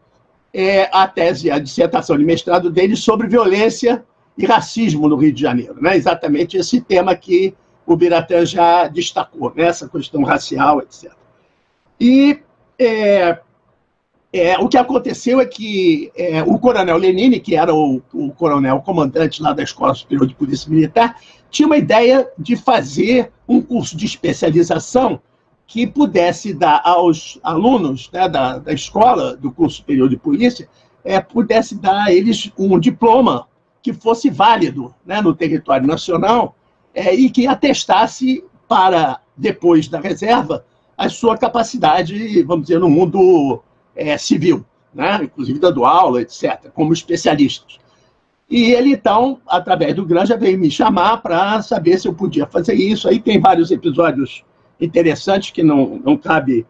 a tese, a dissertação de mestrado dele sobre violência e racismo no Rio de Janeiro, né? Exatamente esse tema que o Biratã já destacou, né? Essa questão racial, etc. E o que aconteceu é que o Coronel Lenine, que era o coronel comandante lá da Escola Superior de Polícia Militar, tinha uma ideia de fazer um curso de especialização que pudesse dar aos alunos, né, da escola, do curso superior de polícia, pudesse dar a eles um diploma que fosse válido, né, no território nacional, e que atestasse para, depois da reserva, a sua capacidade, vamos dizer, no mundo civil, né, inclusive dando aula, etc., como especialistas. E ele, então, através do Granja, veio me chamar para saber se eu podia fazer isso. Aí tem vários episódios interessantes que não cabe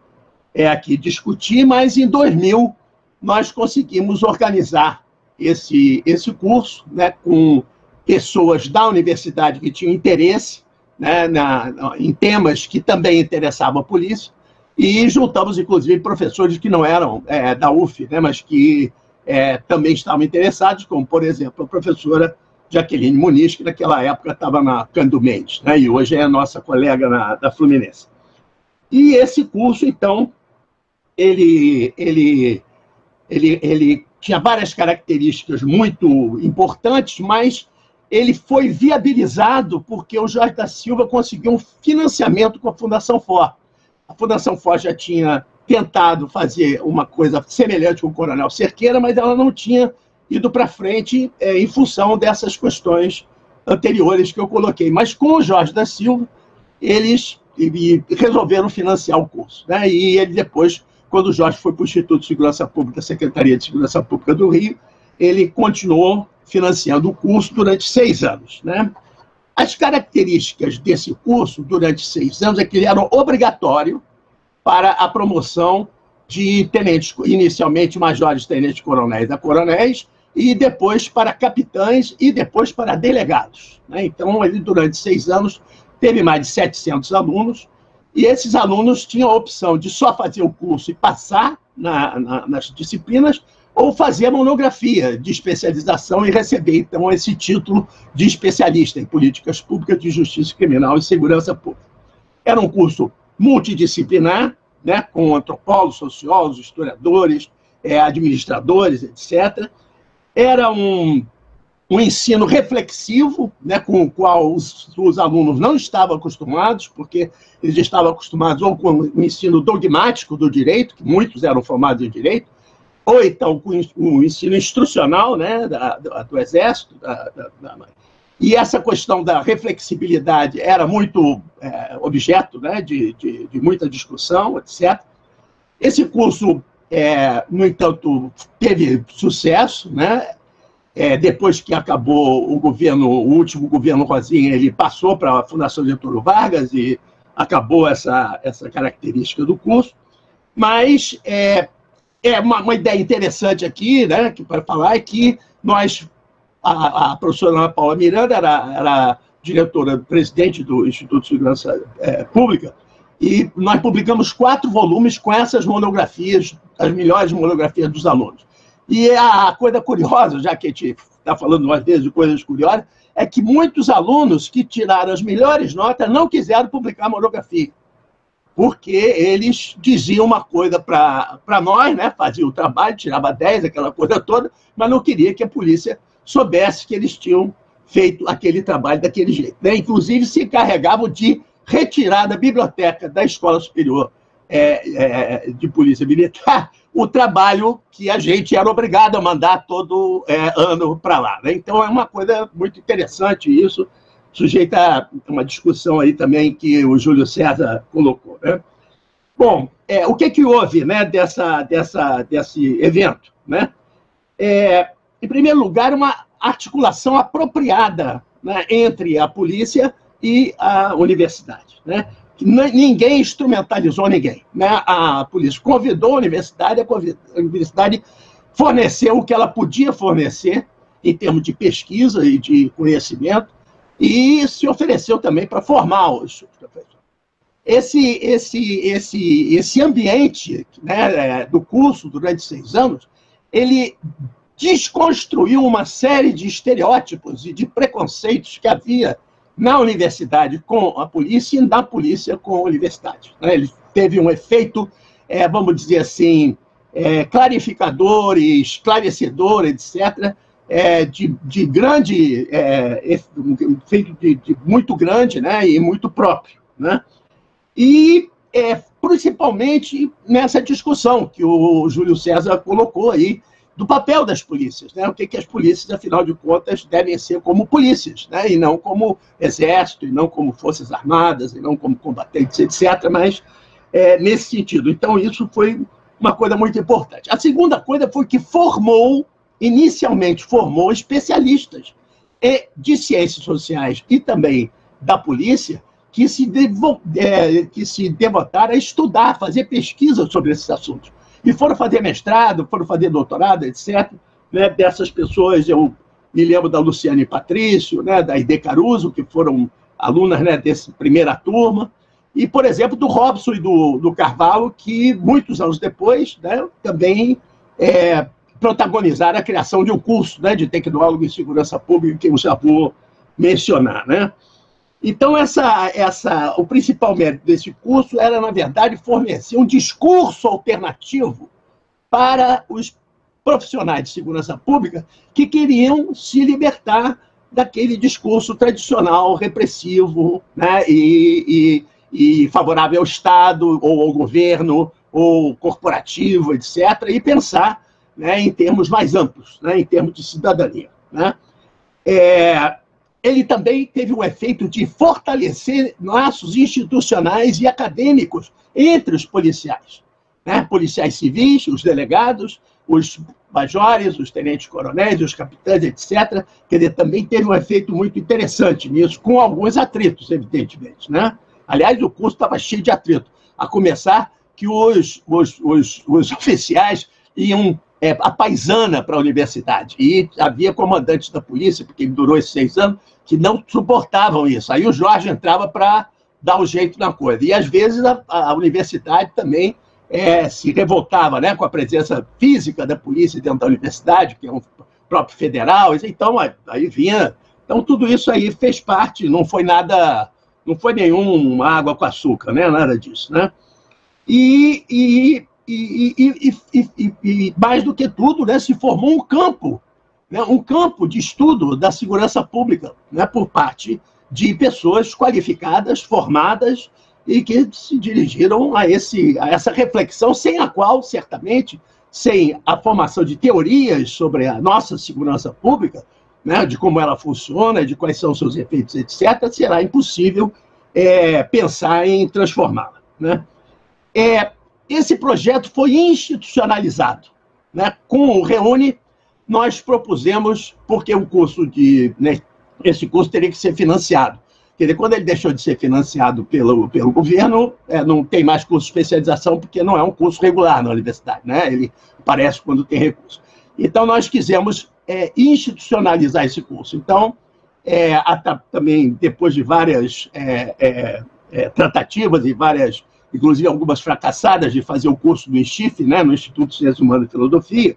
aqui discutir, mas em 2000 nós conseguimos organizar esse curso, né, com pessoas da universidade que tinham interesse, né, em temas que também interessavam a polícia, e juntamos, inclusive, professores que não eram da UF, né, mas que também estavam interessados, como, por exemplo, a professora Jaqueline Muniz, que naquela época estava na Cândido Mendes, né, e hoje é nossa colega da Fluminense. E esse curso, então, ele tinha várias características muito importantes, mas ele foi viabilizado porque o Jorge da Silva conseguiu um financiamento com a Fundação FOR. A Fundação FOR já tinha tentado fazer uma coisa semelhante com o Coronel Cerqueira, mas ela não tinha ido para frente em função dessas questões anteriores que eu coloquei. Mas com o Jorge da Silva, eles resolveram financiar o curso, né? E ele depois, quando o Jorge foi para o Instituto de Segurança Pública, Secretaria de Segurança Pública do Rio, ele continuou financiando o curso durante 6 anos, né? As características desse curso, durante 6 anos, é que ele era obrigatório para a promoção de tenentes, inicialmente majores, tenentes coronéis a coronéis, e depois para capitães e depois para delegados, né? Então, ele, durante 6 anos, teve mais de 700 alunos, e esses alunos tinham a opção de só fazer o curso e passar nas disciplinas, ou fazer a monografia de especialização e receber, então, esse título de especialista em políticas públicas de justiça criminal e segurança pública. Era um curso multidisciplinar, né, com antropólogos, sociólogos, historiadores, administradores, etc. Era um ensino reflexivo, né, com o qual os alunos não estavam acostumados, porque eles estavam acostumados ou com o ensino dogmático do direito, que muitos eram formados em direito, ou então com o ensino instrucional, né, do Exército. E essa questão da reflexibilidade era muito objeto, né, de muita discussão, etc. Esse curso, no entanto, teve sucesso, né? Depois que acabou o último governo Rosinha, ele passou para a Fundação Getúlio Vargas e acabou essa característica do curso. Mas uma ideia interessante aqui, né, para falar, é que a professora Ana Paula Miranda era diretora, presidente do Instituto de Segurança Pública, e nós publicamos 4 volumes com essas monografias, as melhores monografias dos alunos. E a coisa curiosa, já que a gente está falando às vezes de coisas curiosas, é que muitos alunos que tiraram as melhores notas não quiseram publicar a monografia, porque eles diziam uma coisa para nós, né, faziam o trabalho, tirava 10, aquela coisa toda, mas não queria que a polícia soubesse que eles tinham feito aquele trabalho daquele jeito, né? Inclusive, se encarregavam de retirar da biblioteca da Escola Superior de Polícia Militar o trabalho que a gente era obrigado a mandar todo ano para lá, né? Então, é uma coisa muito interessante isso, sujeita a uma discussão aí também que o Júlio César colocou, né? Bom, o que houve, né, desse evento, né? Em primeiro lugar, uma articulação apropriada, né, entre a polícia e a universidade, né? Ninguém instrumentalizou ninguém, né? A polícia convidou a universidade forneceu o que ela podia fornecer em termos de pesquisa e de conhecimento, e se ofereceu também para formar os professores. Esse ambiente, né, do curso durante 6 anos, ele desconstruiu uma série de estereótipos e de preconceitos que havia na universidade com a polícia e na polícia com a universidade, né? Ele teve um efeito, vamos dizer assim, clarificador e esclarecedor, etc., de grande, efeito de muito grande, né, e muito próprio, né? E principalmente nessa discussão que o Júlio César colocou aí, do papel das polícias, né? O que as polícias, afinal de contas, devem ser como polícias, né? E não como exército, e não como forças armadas, e não como combatentes, etc., mas nesse sentido. Então, isso foi uma coisa muito importante. A segunda coisa foi que inicialmente formou especialistas de ciências sociais e também da polícia que se devotaram a estudar, fazer pesquisa sobre esses assuntos. e foram fazer mestrado, foram fazer doutorado, etc. Né? Dessas pessoas, eu me lembro da Luciane Patrício, né? Da Aide Caruso, que foram alunas, né, dessa primeira turma, e, por exemplo, do Robson e do Carvalho, que muitos anos depois, né, também protagonizaram a criação de um curso, né, de tecnólogo em segurança pública, que eu já vou mencionar, né? Então, o principal mérito desse curso era, na verdade, fornecer um discurso alternativo para os profissionais de segurança pública que queriam se libertar daquele discurso tradicional, repressivo, né, e favorável ao Estado, ou ao governo, ou corporativo, etc., e pensar, né, em termos mais amplos, né, em termos de cidadania. Né? Ele também teve o efeito de fortalecer laços institucionais e acadêmicos entre os policiais. Né? Policiais civis, os delegados, os majores, os tenentes-coronéis, os capitães, etc. Quer dizer, também teve um efeito muito interessante nisso, com alguns atritos, evidentemente. Né? Aliás, o curso estava cheio de atrito, a começar que os oficiais iam a paisana para a universidade. E havia comandantes da polícia, porque ele durou esses 6 anos, que não suportavam isso. Aí o Jorge entrava para dar um jeito na coisa. E, às vezes, a universidade também se revoltava, né, com a presença física da polícia dentro da universidade, que é um próprio federal. Então, aí vinha... Então, tudo isso aí fez parte, não foi nada... Não foi nenhuma água com açúcar, né? Nada disso. Né? E mais do que tudo, né, se formou um campo, né, um campo de estudo da segurança pública, né, por parte de pessoas qualificadas, formadas, e que se dirigiram a essa reflexão, sem a qual, certamente, sem a formação de teorias sobre a nossa segurança pública, né, de como ela funciona, de quais são seus efeitos, etc., será impossível pensar em transformá-la. Né? Esse projeto foi institucionalizado. Né? Com o Reúne, nós propusemos, porque o curso esse curso teria que ser financiado. Quer dizer, quando ele deixou de ser financiado pelo governo, não tem mais curso de especialização, porque não é um curso regular na universidade. Né? Ele aparece quando tem recurso. Então, nós quisemos institucionalizar esse curso. Então, também, depois de várias tratativas e várias, inclusive algumas fracassadas, de fazer o curso do INCHIF, né, no Instituto de Ciências Humanas e Filosofia,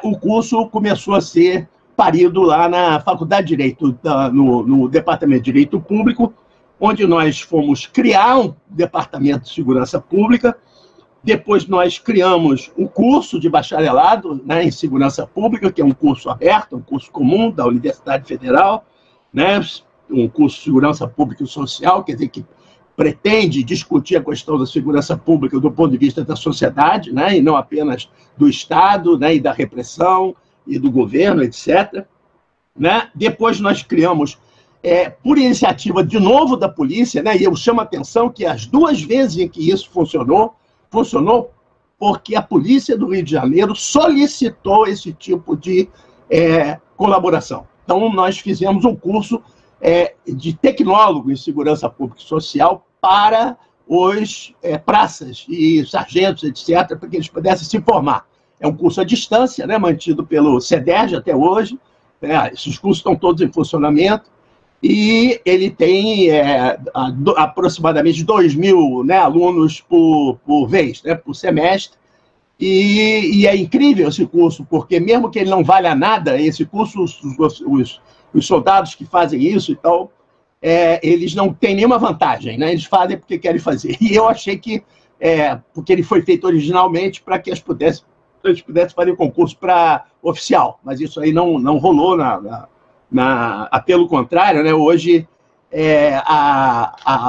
o curso começou a ser parido lá na Faculdade de Direito, no Departamento de Direito Público, onde nós fomos criar um Departamento de Segurança Pública. Depois nós criamos um curso de bacharelado, né, em Segurança Pública, que é um curso aberto, um curso comum da Universidade Federal, né, um curso de Segurança Pública e Social, quer dizer, que pretende discutir a questão da segurança pública do ponto de vista da sociedade, né, e não apenas do Estado, né, e da repressão, e do governo, etc. Né? Depois nós criamos, por iniciativa de novo da polícia, né, e eu chamo a atenção que as 2 vezes em que isso funcionou porque a polícia do Rio de Janeiro solicitou esse tipo de colaboração. Então, nós fizemos um curso de tecnólogo em segurança pública e social para os praças e sargentos, etc., para que eles pudessem se formar. É um curso à distância, né, mantido pelo CEDERJ até hoje. Esses cursos estão todos em funcionamento. E ele tem aproximadamente 2.000, né, alunos por vez, né, por semestre. E é incrível esse curso, porque mesmo que ele não valha nada, esse curso, os soldados que fazem isso e tal, eles não têm nenhuma vantagem, né? Eles fazem porque querem fazer. E eu achei que, porque ele foi feito originalmente para que eles pudessem fazer concurso para oficial, mas isso aí não rolou, pelo contrário, né? Hoje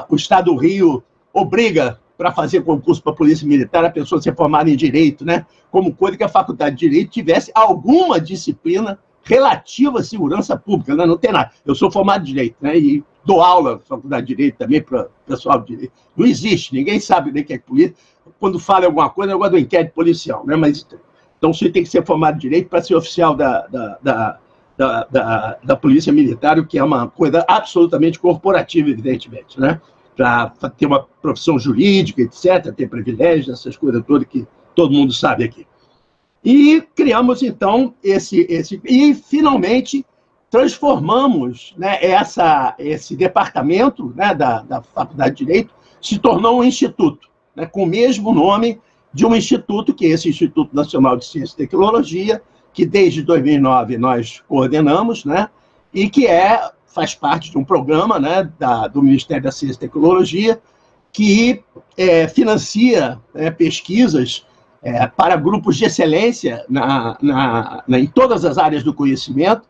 o Estado do Rio obriga para fazer concurso para a Polícia Militar a pessoa ser formada em Direito, né? Como coisa que a Faculdade de Direito tivesse alguma disciplina relativa à segurança pública, né? Não tem nada. Eu sou formado em Direito, né? E dou aula na Faculdade de Direito também para o pessoal de Direito. Não existe, ninguém sabe nem o que é polícia. Quando fala alguma coisa, é negócio do inquérito policial, né? Mas, então, você tem que ser formado em Direito para ser oficial da Polícia Militar, o que é uma coisa absolutamente corporativa, evidentemente, né? Para ter uma profissão jurídica, etc., ter privilégios, essas coisas todas que todo mundo sabe aqui. E criamos, então, e finalmente transformamos, né, esse departamento, né, da Faculdade de Direito, se tornou um instituto, né, com o mesmo nome de um instituto, que é esse Instituto Nacional de Ciência e Tecnologia, que desde 2009 nós coordenamos, né, e que faz parte de um programa, né, do Ministério da Ciência e Tecnologia, que financia pesquisas para grupos de excelência em todas as áreas do conhecimento.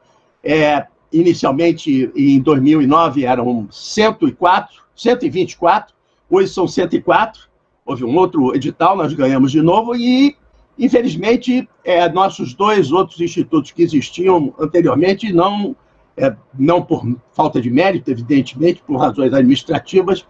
Inicialmente, em 2009, eram 124, hoje são 104, houve um outro edital, nós ganhamos de novo, e, infelizmente, nossos dois outros institutos que existiam anteriormente, não por falta de mérito, evidentemente, por razões administrativas,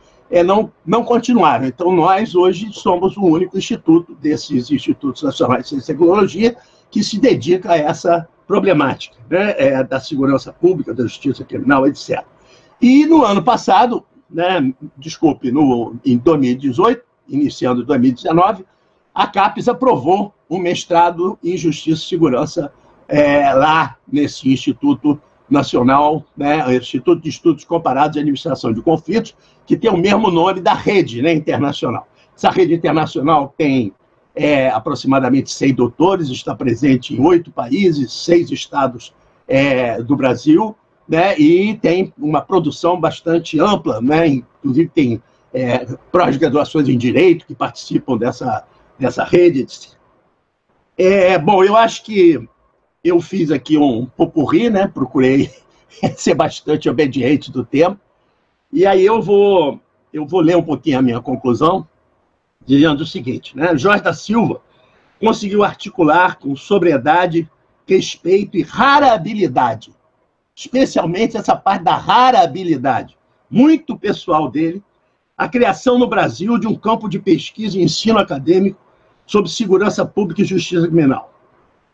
não continuaram. Então, nós, hoje, somos o único instituto desses Institutos Nacionais de Ciência e Tecnologia que se dedica a essa problemática, né, da segurança pública, da justiça criminal, etc. E, no ano passado, né, em 2018, iniciando 2019, a CAPES aprovou um mestrado em Justiça e Segurança lá nesse Instituto Nacional, né, Instituto de Estudos Comparados e Administração de Conflitos, que tem o mesmo nome da rede, né, internacional. Essa rede internacional tem aproximadamente 100 doutores, está presente em 8 países, 6 estados do Brasil, né, e tem uma produção bastante ampla, né, inclusive tem pós-graduações em Direito que participam dessa rede. Bom, eu acho que eu fiz aqui um popurrí, né, procurei ser bastante obediente do tempo, e aí eu vou ler um pouquinho a minha conclusão, dizendo o seguinte, né? Jorge da Silva conseguiu articular com sobriedade, respeito e rara habilidade, especialmente essa parte da rara habilidade, muito pessoal dele, a criação no Brasil de um campo de pesquisa e ensino acadêmico sobre segurança pública e justiça criminal.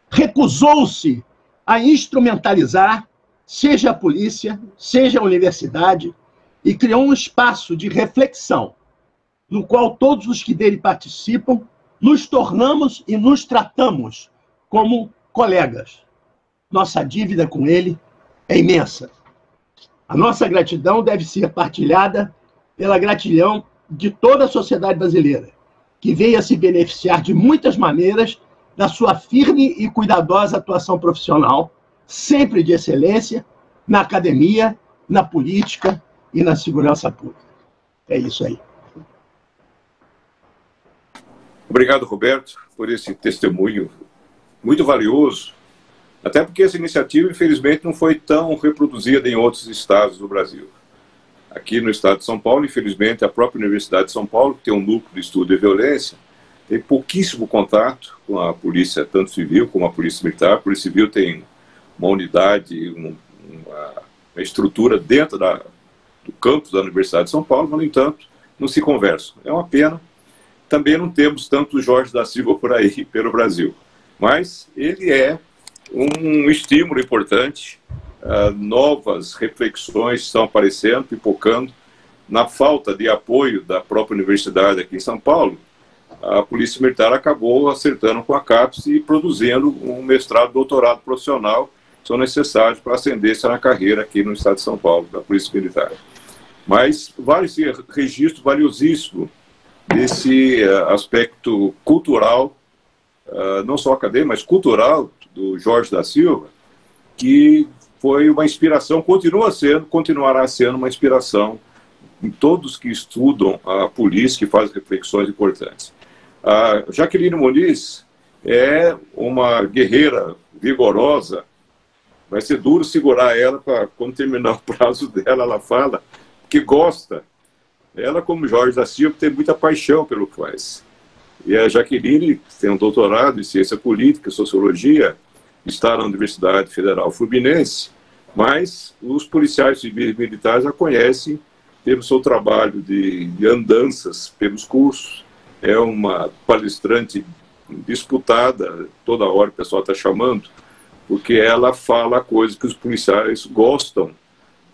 Recusou-se a instrumentalizar, seja a polícia, seja a universidade, e criou um espaço de reflexão, no qual todos os que dele participam nos tornamos e nos tratamos como colegas. Nossa dívida com ele é imensa. A nossa gratidão deve ser partilhada pela gratidão de toda a sociedade brasileira, que veio a se beneficiar de muitas maneiras da sua firme e cuidadosa atuação profissional, sempre de excelência, na academia, na política e na segurança pública. É isso aí. Obrigado, Roberto, por esse testemunho muito valioso, até porque essa iniciativa, infelizmente, não foi tão reproduzida em outros estados do Brasil. Aqui no estado de São Paulo, infelizmente, a própria Universidade de São Paulo, que tem um núcleo de estudo de violência, tem pouquíssimo contato com a polícia, tanto civil como a polícia militar. A polícia civil tem uma unidade, uma estrutura dentro do campus da Universidade de São Paulo, mas, no entanto, não se conversam. É uma pena. Também não temos tanto Jorge da Silva por aí, pelo Brasil. Mas ele é um estímulo importante. Novas reflexões estão aparecendo, pipocando. Na falta de apoio da própria universidade aqui em São Paulo, a Polícia Militar acabou acertando com a CAPES e produzindo um mestrado, doutorado profissional que são necessários para ascender-se na carreira aqui no estado de São Paulo, da Polícia Militar. Mas vale esse registro valiosíssimo desse aspecto cultural, não só acadêmico, mas cultural, do Jorge da Silva, que foi uma inspiração, continuará sendo uma inspiração em todos que estudam a polícia, que fazem reflexões importantes. A Jaqueline Muniz é uma guerreira vigorosa, vai ser duro segurar ela para quando terminar o prazo dela, ela fala que gosta. Ela, como Jorge da Silva, tem muita paixão pelo que faz. E a Jaqueline tem um doutorado em ciência política, sociologia, está na Universidade Federal Fluminense, mas os policiais civis e militares a conhecem pelo seu trabalho de andanças pelos cursos. É uma palestrante disputada, toda hora o pessoal está chamando, porque ela fala coisas que os policiais gostam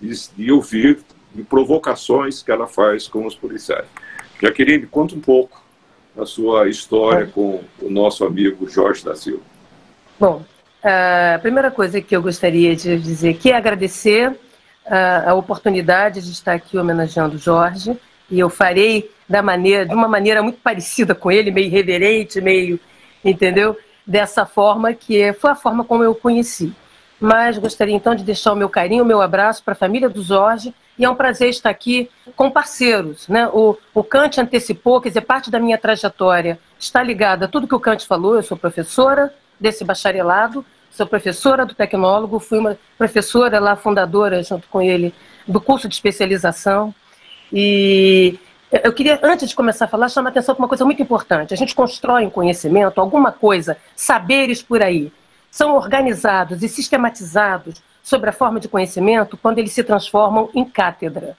de ouvir, de provocações que ela faz com os policiais. Jaqueline, conta um pouco a sua história com o nosso amigo Jorge da Silva. Bom, a primeira coisa que eu gostaria de dizer aqui é agradecer a oportunidade de estar aqui homenageando o Jorge, e eu farei de uma maneira muito parecida com ele, meio irreverente, meio, entendeu? Dessa forma que foi a forma como eu o conheci. Mas gostaria então de deixar o meu carinho, o meu abraço para a família do Jorge, e é um prazer estar aqui com parceiros, né? O Kant antecipou, quer dizer, parte da minha trajetória está ligada a tudo que o Kant falou. Eu sou professora desse bacharelado, sou professora do tecnólogo, fui uma professora lá, fundadora, junto com ele, do curso de especialização. E eu queria, antes de começar a falar, chamar a atenção para uma coisa muito importante. A gente constrói um conhecimento, alguma coisa, saberes por aí, são organizados e sistematizados sobre a forma de conhecimento quando eles se transformam em cátedra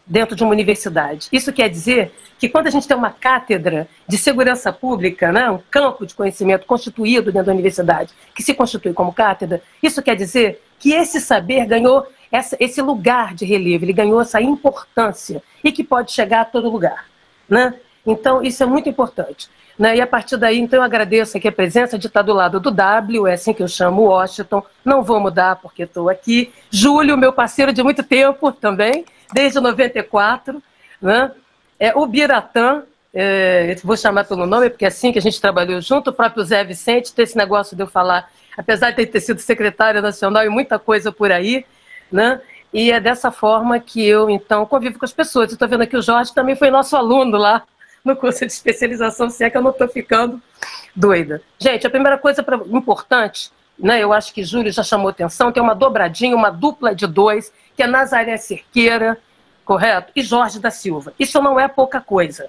dentro de uma universidade. Isso quer dizer que quando a gente tem uma cátedra de segurança pública, né, um campo de conhecimento constituído dentro da universidade, que se constitui como cátedra, isso quer dizer que esse saber ganhou esse lugar de relevo, ele ganhou essa importância e que pode chegar a todo lugar, né? Então, isso é muito importante. Né? E a partir daí, então, eu agradeço aqui a presença de estar do lado do W, é assim que eu chamo o Washington, não vou mudar porque estou aqui. Júlio, meu parceiro de muito tempo também, desde 94, né? O Biratã, vou chamar pelo nome, porque é assim que a gente trabalhou junto, o próprio Zé Vicente, tem esse negócio de eu falar, apesar de ter sido secretário nacional e muita coisa por aí, né? E é dessa forma que eu, então, convivo com as pessoas. Estou vendo aqui o Jorge também foi nosso aluno lá no curso de especialização, se é que eu não estou ficando doida. Gente, a primeira coisa importante, né, eu acho que Júlio já chamou atenção, tem uma dobradinha, uma dupla de dois, que é Nazaré Cerqueira, correto? E Jorge da Silva. Isso não é pouca coisa.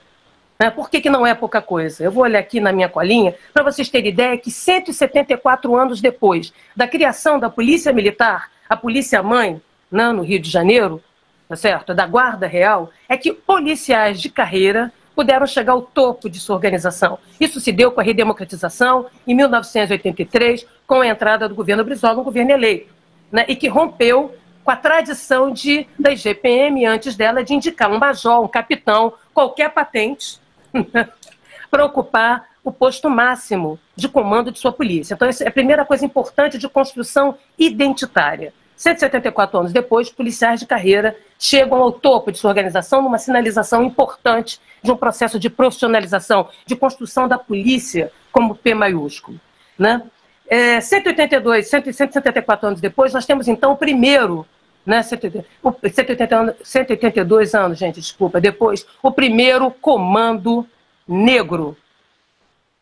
Né? Por que não é pouca coisa? Eu vou olhar aqui na minha colinha, para vocês terem ideia que 174 anos depois da criação da Polícia Militar, a Polícia Mãe, né, no Rio de Janeiro, tá certo? Da Guarda Real, é que policiais de carreira puderam chegar ao topo de sua organização. Isso se deu com a redemocratização em 1983, com a entrada do governo Brizola, um governo eleito, né, e que rompeu com a tradição da IGPM, antes dela, de indicar um major, um capitão, qualquer patente, para ocupar o posto máximo de comando de sua polícia. Então, essa é a primeira coisa importante de construção identitária. 174 anos depois, policiais de carreira chegam ao topo de sua organização numa sinalização importante de um processo de profissionalização, de construção da polícia como P maiúsculo. Né? 174 anos depois, nós temos então o primeiro, né, 182 anos, gente, desculpa, depois, o primeiro comando negro,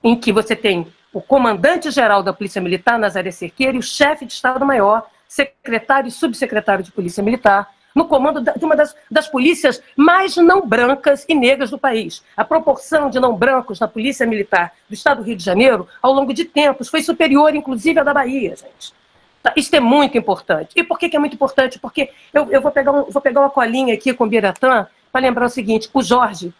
em que você tem o comandante-geral da Polícia Militar, Nazaré Cerqueira, e o chefe de Estado-Maior, secretário e subsecretário de Polícia Militar, no comando de uma das polícias mais não brancas e negras do país. A proporção de não brancos na Polícia Militar do Estado do Rio de Janeiro, ao longo de tempos, foi superior, inclusive, à da Bahia, gente. Tá? Isso é muito importante. E por que é muito importante? Porque eu vou pegar uma colinha aqui com o Biratã para lembrar o seguinte: o Jorge,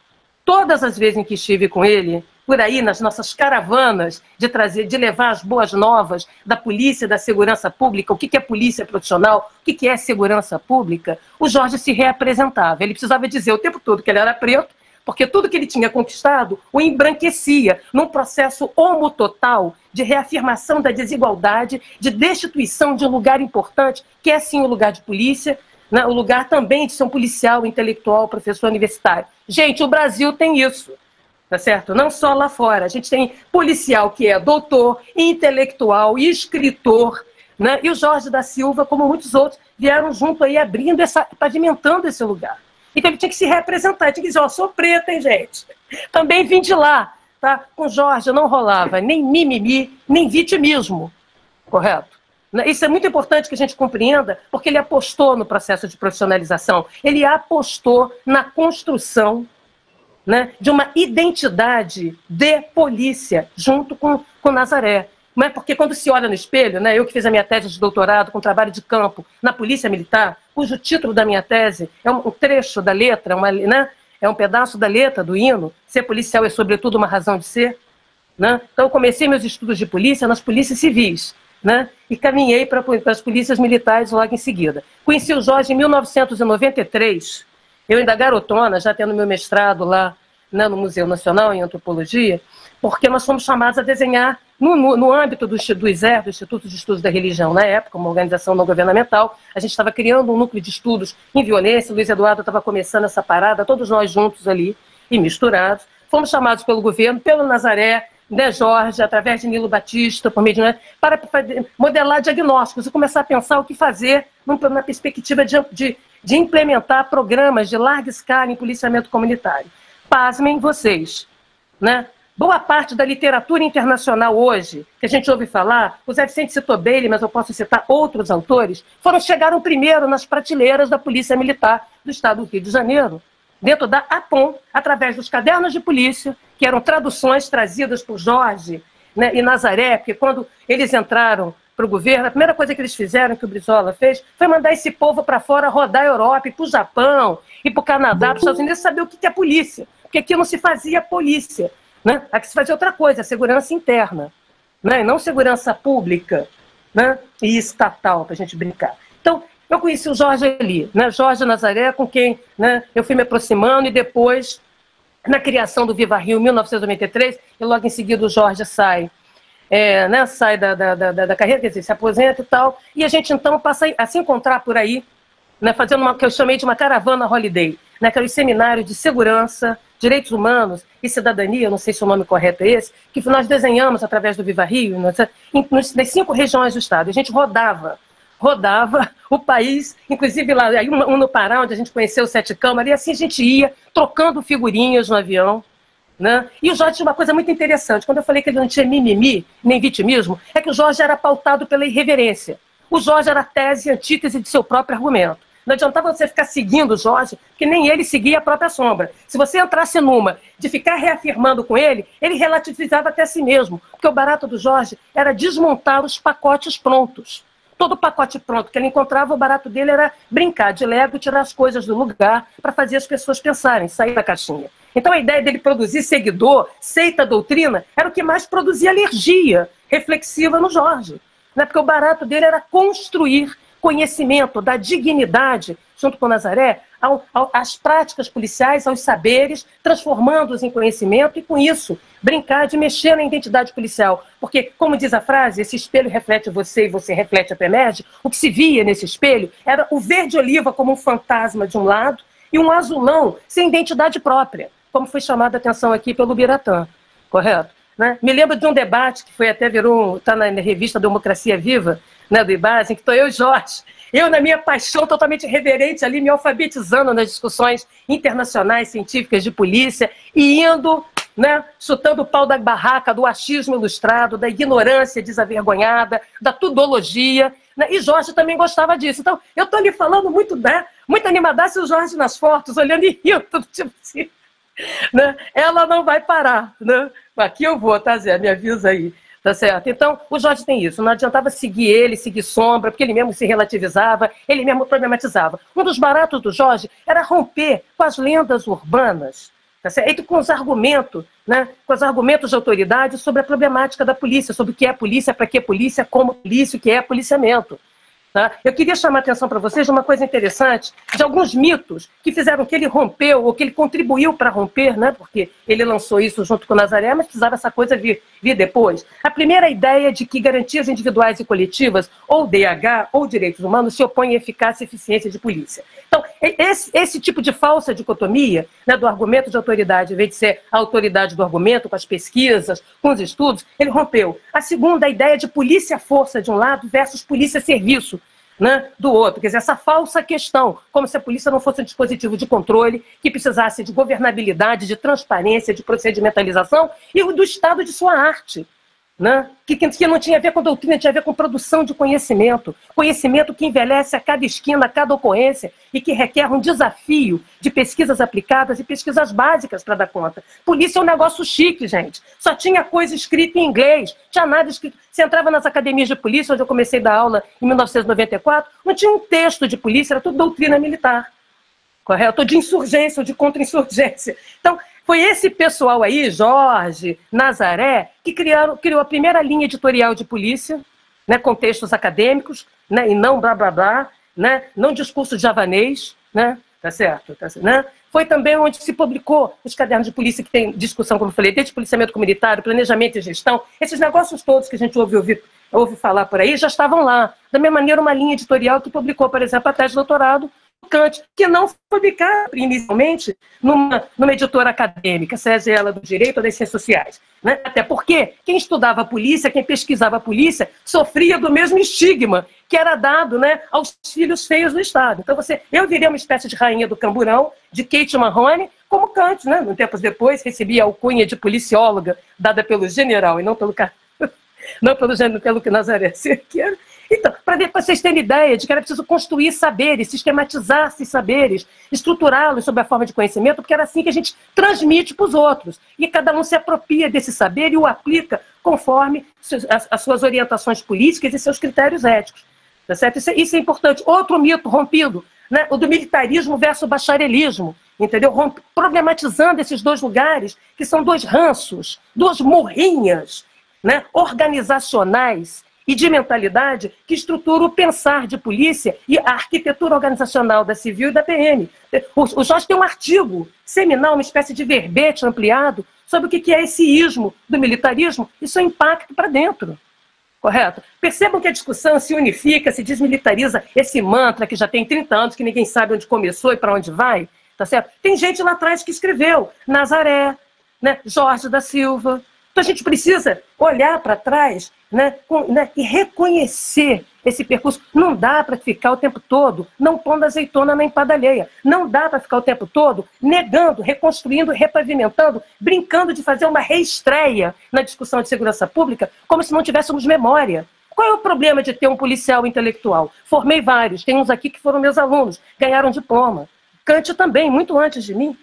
todas as vezes em que estive com ele, por aí nas nossas caravanas de levar as boas novas da polícia, da segurança pública, o que é polícia profissional, o que é segurança pública, o Jorge se reapresentava. Ele precisava dizer o tempo todo que ele era preto, porque tudo que ele tinha conquistado o embranquecia num processo homototal de reafirmação da desigualdade, de destituição de um lugar importante, que é sim o lugar de polícia, né, o lugar também de ser um policial, intelectual, professor universitário. Gente, o Brasil tem isso. Tá certo? Não só lá fora. A gente tem policial que é doutor, intelectual e escritor, né? E o Jorge da Silva, como muitos outros, vieram junto aí abrindo pavimentando esse lugar. Então ele tinha que se representar, ele tinha que dizer, ó, sou preta, hein, gente? Também vim de lá, tá? Com Jorge não rolava nem mimimi, nem vitimismo, correto? Isso é muito importante que a gente compreenda, porque ele apostou no processo de profissionalização, ele apostou na construção, né, de uma identidade de polícia, junto com Nazaré. Não é porque quando se olha no espelho, né, eu que fiz a minha tese de doutorado com trabalho de campo na Polícia Militar, cujo título da minha tese é um trecho da letra, né, é um pedaço da letra do hino, ser policial é sobretudo uma razão de ser. Né? Então eu comecei meus estudos de polícia nas polícias civis, né, e caminhei para as polícias militares logo em seguida. Conheci o Jorge em 1993, eu ainda garotona, já tendo meu mestrado lá né, no Museu Nacional, em Antropologia, porque nós fomos chamados a desenhar, no âmbito do ISER, do Instituto de Estudos da Religião, na época, uma organização não governamental, a gente estava criando um núcleo de estudos em violência, o Luiz Eduardo estava começando essa parada, todos nós juntos ali e misturados. Fomos chamados pelo governo, pelo Nazaré, né, Jorge, através de Nilo Batista, por meio de, para modelar diagnósticos e começar a pensar o que fazer na perspectiva de implementar programas de larga escala em policiamento comunitário. Pasmem vocês, né? Boa parte da literatura internacional hoje, que a gente ouve falar, o Zé Vicente citou Bailey, mas eu posso citar outros autores, chegaram primeiro nas prateleiras da Polícia Militar do Estado do Rio de Janeiro, dentro da APOM, através dos cadernos de polícia, que eram traduções trazidas por Jorge, né, e Nazaré, porque quando eles entraram para o governo, a primeira coisa que eles fizeram, que o Brizola fez, foi mandar esse povo para fora rodar a Europa, ir para o Japão, ir para o Canadá, para os Estados Unidos, saber o que é polícia, porque aqui não se fazia polícia. Né? Aqui se fazia outra coisa, segurança interna, né? E não segurança pública, né? E estatal, para a gente brincar. Então, eu conheci o Jorge ali, né? Jorge Nazaré, com quem, né, eu fui me aproximando, e depois, na criação do Viva Rio, em 1993, e logo em seguida o Jorge sai, né, sai da carreira, quer dizer, se aposenta e tal, e a gente então passa a se encontrar por aí, né, fazendo uma que eu chamei de uma caravana holiday, né, que era o seminário de segurança, direitos humanos e cidadania, não sei se o nome correto é esse, que nós desenhamos através do Viva Rio, nas 5 regiões do estado. A gente rodava o país, inclusive lá no Pará, onde a gente conheceu o Sete Câmara, e assim a gente ia trocando figurinhas no avião. Né? E o Jorge tinha uma coisa muito interessante. Quando eu falei que ele não tinha mimimi, nem vitimismo, é que o Jorge era pautado pela irreverência. O Jorge era a tese e antítese de seu próprio argumento. Não adiantava você ficar seguindo o Jorge, que nem ele seguia a própria sombra. Se você entrasse numa de ficar reafirmando com ele, ele relativizava até si mesmo. Porque o barato do Jorge era desmontar os pacotes prontos. Todo pacote pronto que ele encontrava, o barato dele era brincar de Lego, tirar as coisas do lugar para fazer as pessoas pensarem, sair da caixinha. Então a ideia dele produzir seguidor, seita, doutrina, era o que mais produzia alergia reflexiva no Jorge. Né? Porque o barato dele era construir conhecimento da dignidade, junto com Nazaré, às práticas policiais, aos saberes, transformando-os em conhecimento e, com isso, brincar de mexer na identidade policial. Porque, como diz a frase, esse espelho reflete você e você reflete a PEMERG, o que se via nesse espelho era o verde-oliva como um fantasma de um lado e um azulão sem identidade própria, como foi chamada a atenção aqui pelo Biratã, correto? Né? Me lembro de um debate que foi até está na revista Democracia Viva, né, do IBASE, em que estou eu e Jorge, eu na minha paixão totalmente reverente ali, me alfabetizando nas discussões internacionais, científicas de polícia, e indo, né, chutando o pau da barraca do achismo ilustrado, da ignorância desavergonhada, da tudologia, né, e Jorge também gostava disso. Então, eu estou ali falando muito, né, muito animadaço, e o Jorge nas fotos, olhando e rindo, tipo assim, né, ela não vai parar, né, aqui eu vou, tá, Zé, me avisa aí. Tá certo? Então, o Jorge tem isso. Não adiantava seguir ele, seguir sombra, porque ele mesmo se relativizava, ele mesmo problematizava. Um dos baratos do Jorge era romper com as lendas urbanas, tá certo? E com os argumentos, né? Com os argumentos de autoridade sobre a problemática da polícia, sobre o que é polícia, para que polícia, como polícia, o que é policiamento. Tá? Eu queria chamar a atenção para vocês de uma coisa interessante, de alguns mitos que fizeram que ele rompeu, ou que ele contribuiu para romper, né? Porque ele lançou isso junto com o Nazaré, mas precisava essa coisa vir depois. A primeira ideia de que garantias individuais e coletivas, ou DH, ou direitos humanos, se opõem à eficácia e eficiência de polícia. Então, esse tipo de falsa dicotomia, né, do argumento de autoridade, em vez de ser a autoridade do argumento, com as pesquisas, com os estudos, ele rompeu. A segunda, a ideia de polícia-força de um lado versus polícia-serviço, né, do outro. Quer dizer, essa falsa questão, como se a polícia não fosse um dispositivo de controle que precisasse de governabilidade, de transparência, de procedimentalização e do estado de sua arte. Né? Que não tinha a ver com doutrina, tinha a ver com produção de conhecimento. Conhecimento que envelhece a cada esquina, a cada ocorrência e que requer um desafio de pesquisas aplicadas e pesquisas básicas para dar conta. Polícia é um negócio chique, gente. Só tinha coisa escrita em inglês, tinha nada escrito. Você entrava nas academias de polícia, onde eu comecei a dar aula em 1994, não tinha um texto de polícia, era tudo doutrina militar. Correto? Ou de insurgência, ou de contra-insurgência. Então, foi esse pessoal aí, Jorge, Nazaré, que criou a primeira linha editorial de polícia, né, com textos acadêmicos, né, e não blá blá blá, né, não discurso javanês, né, tá certo? Né? Foi também onde se publicou os cadernos de polícia, que tem discussão, como eu falei, desde policiamento comunitário, planejamento e gestão, esses negócios todos que a gente ouve falar por aí, já estavam lá. Da mesma maneira, uma linha editorial que publicou, por exemplo, a tese de doutorado do Kant, que não foi publicada inicialmente numa editora acadêmica, seja ela do direito ou das ciências sociais. Né? Até porque quem estudava a polícia, quem pesquisava a polícia, sofria do mesmo estigma que era dado, né, aos filhos feios do Estado. Então, eu virei uma espécie de rainha do camburão, de Kate Mahoney, como Kant, né, tempos depois, recebia a alcunha de policióloga, dada pelo general, e não pelo Nazaré Cerqueira. Então, para vocês terem ideia de que era preciso construir saberes, sistematizar esses saberes, estruturá-los sob a forma de conhecimento, porque era assim que a gente transmite para os outros. E cada um se apropria desse saber e o aplica conforme as suas orientações políticas e seus critérios éticos. Tá certo? Isso é importante. Outro mito rompido, né? O do militarismo versus bacharelismo, entendeu? Problematizando esses dois lugares, que são dois ranços, duas morrinhas, né? Organizacionais e de mentalidade que estruturam o pensar de polícia e a arquitetura organizacional da Civil e da PM. O Jorge tem um artigo seminal, uma espécie de verbete ampliado, sobre o que é esse ismo do militarismo e seu impacto para dentro. Correto? Percebam que a discussão se unifica, se desmilitariza esse mantra que já tem 30 anos, que ninguém sabe onde começou e para onde vai, tá certo? Tem gente lá atrás que escreveu, Nazaré, né, Jorge da Silva. Então a gente precisa olhar para trás, né, e reconhecer esse percurso. Não dá para ficar o tempo todo não pondo azeitona na empada alheia. Não dá para ficar o tempo todo negando, reconstruindo, repavimentando, brincando de fazer uma reestreia na discussão de segurança pública, como se não tivéssemos memória. Qual é o problema de ter um policial intelectual? Formei vários, tem uns aqui que foram meus alunos, ganharam diploma. Kant também, muito antes de mim.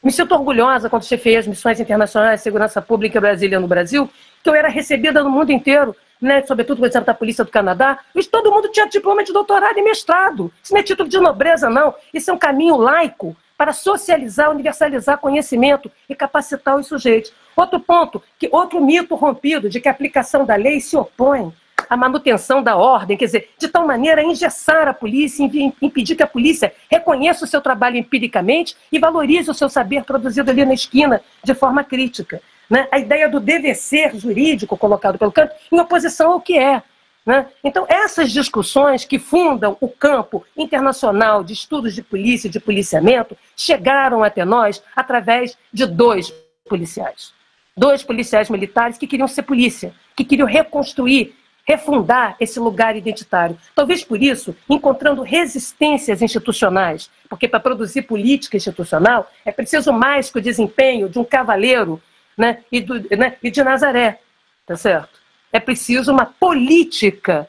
Me sinto orgulhosa quando chefiei as missões internacionais de segurança pública Brasília no Brasil, que eu era recebida no mundo inteiro, né, sobretudo, por exemplo, da Polícia do Canadá, mas todo mundo tinha diploma de doutorado e mestrado. Isso não é título de nobreza, não. Isso é um caminho laico para socializar, universalizar conhecimento e capacitar os sujeitos. Outro ponto, outro mito rompido de que a aplicação da lei se opõe à manutenção da ordem, quer dizer, de tal maneira engessar a polícia, impedir que a polícia reconheça o seu trabalho empiricamente e valorize o seu saber produzido ali na esquina de forma crítica. Né? A ideia do dever ser jurídico colocado pelo Kant em oposição ao que é. Né? Então, essas discussões que fundam o campo internacional de estudos de polícia e de policiamento chegaram até nós através de dois policiais militares que queriam ser polícia, que queriam reconstruir, refundar esse lugar identitário. Talvez por isso, encontrando resistências institucionais, porque para produzir política institucional é preciso mais que o desempenho de um cavaleiro, né, e de Nazaré, tá certo? É preciso uma política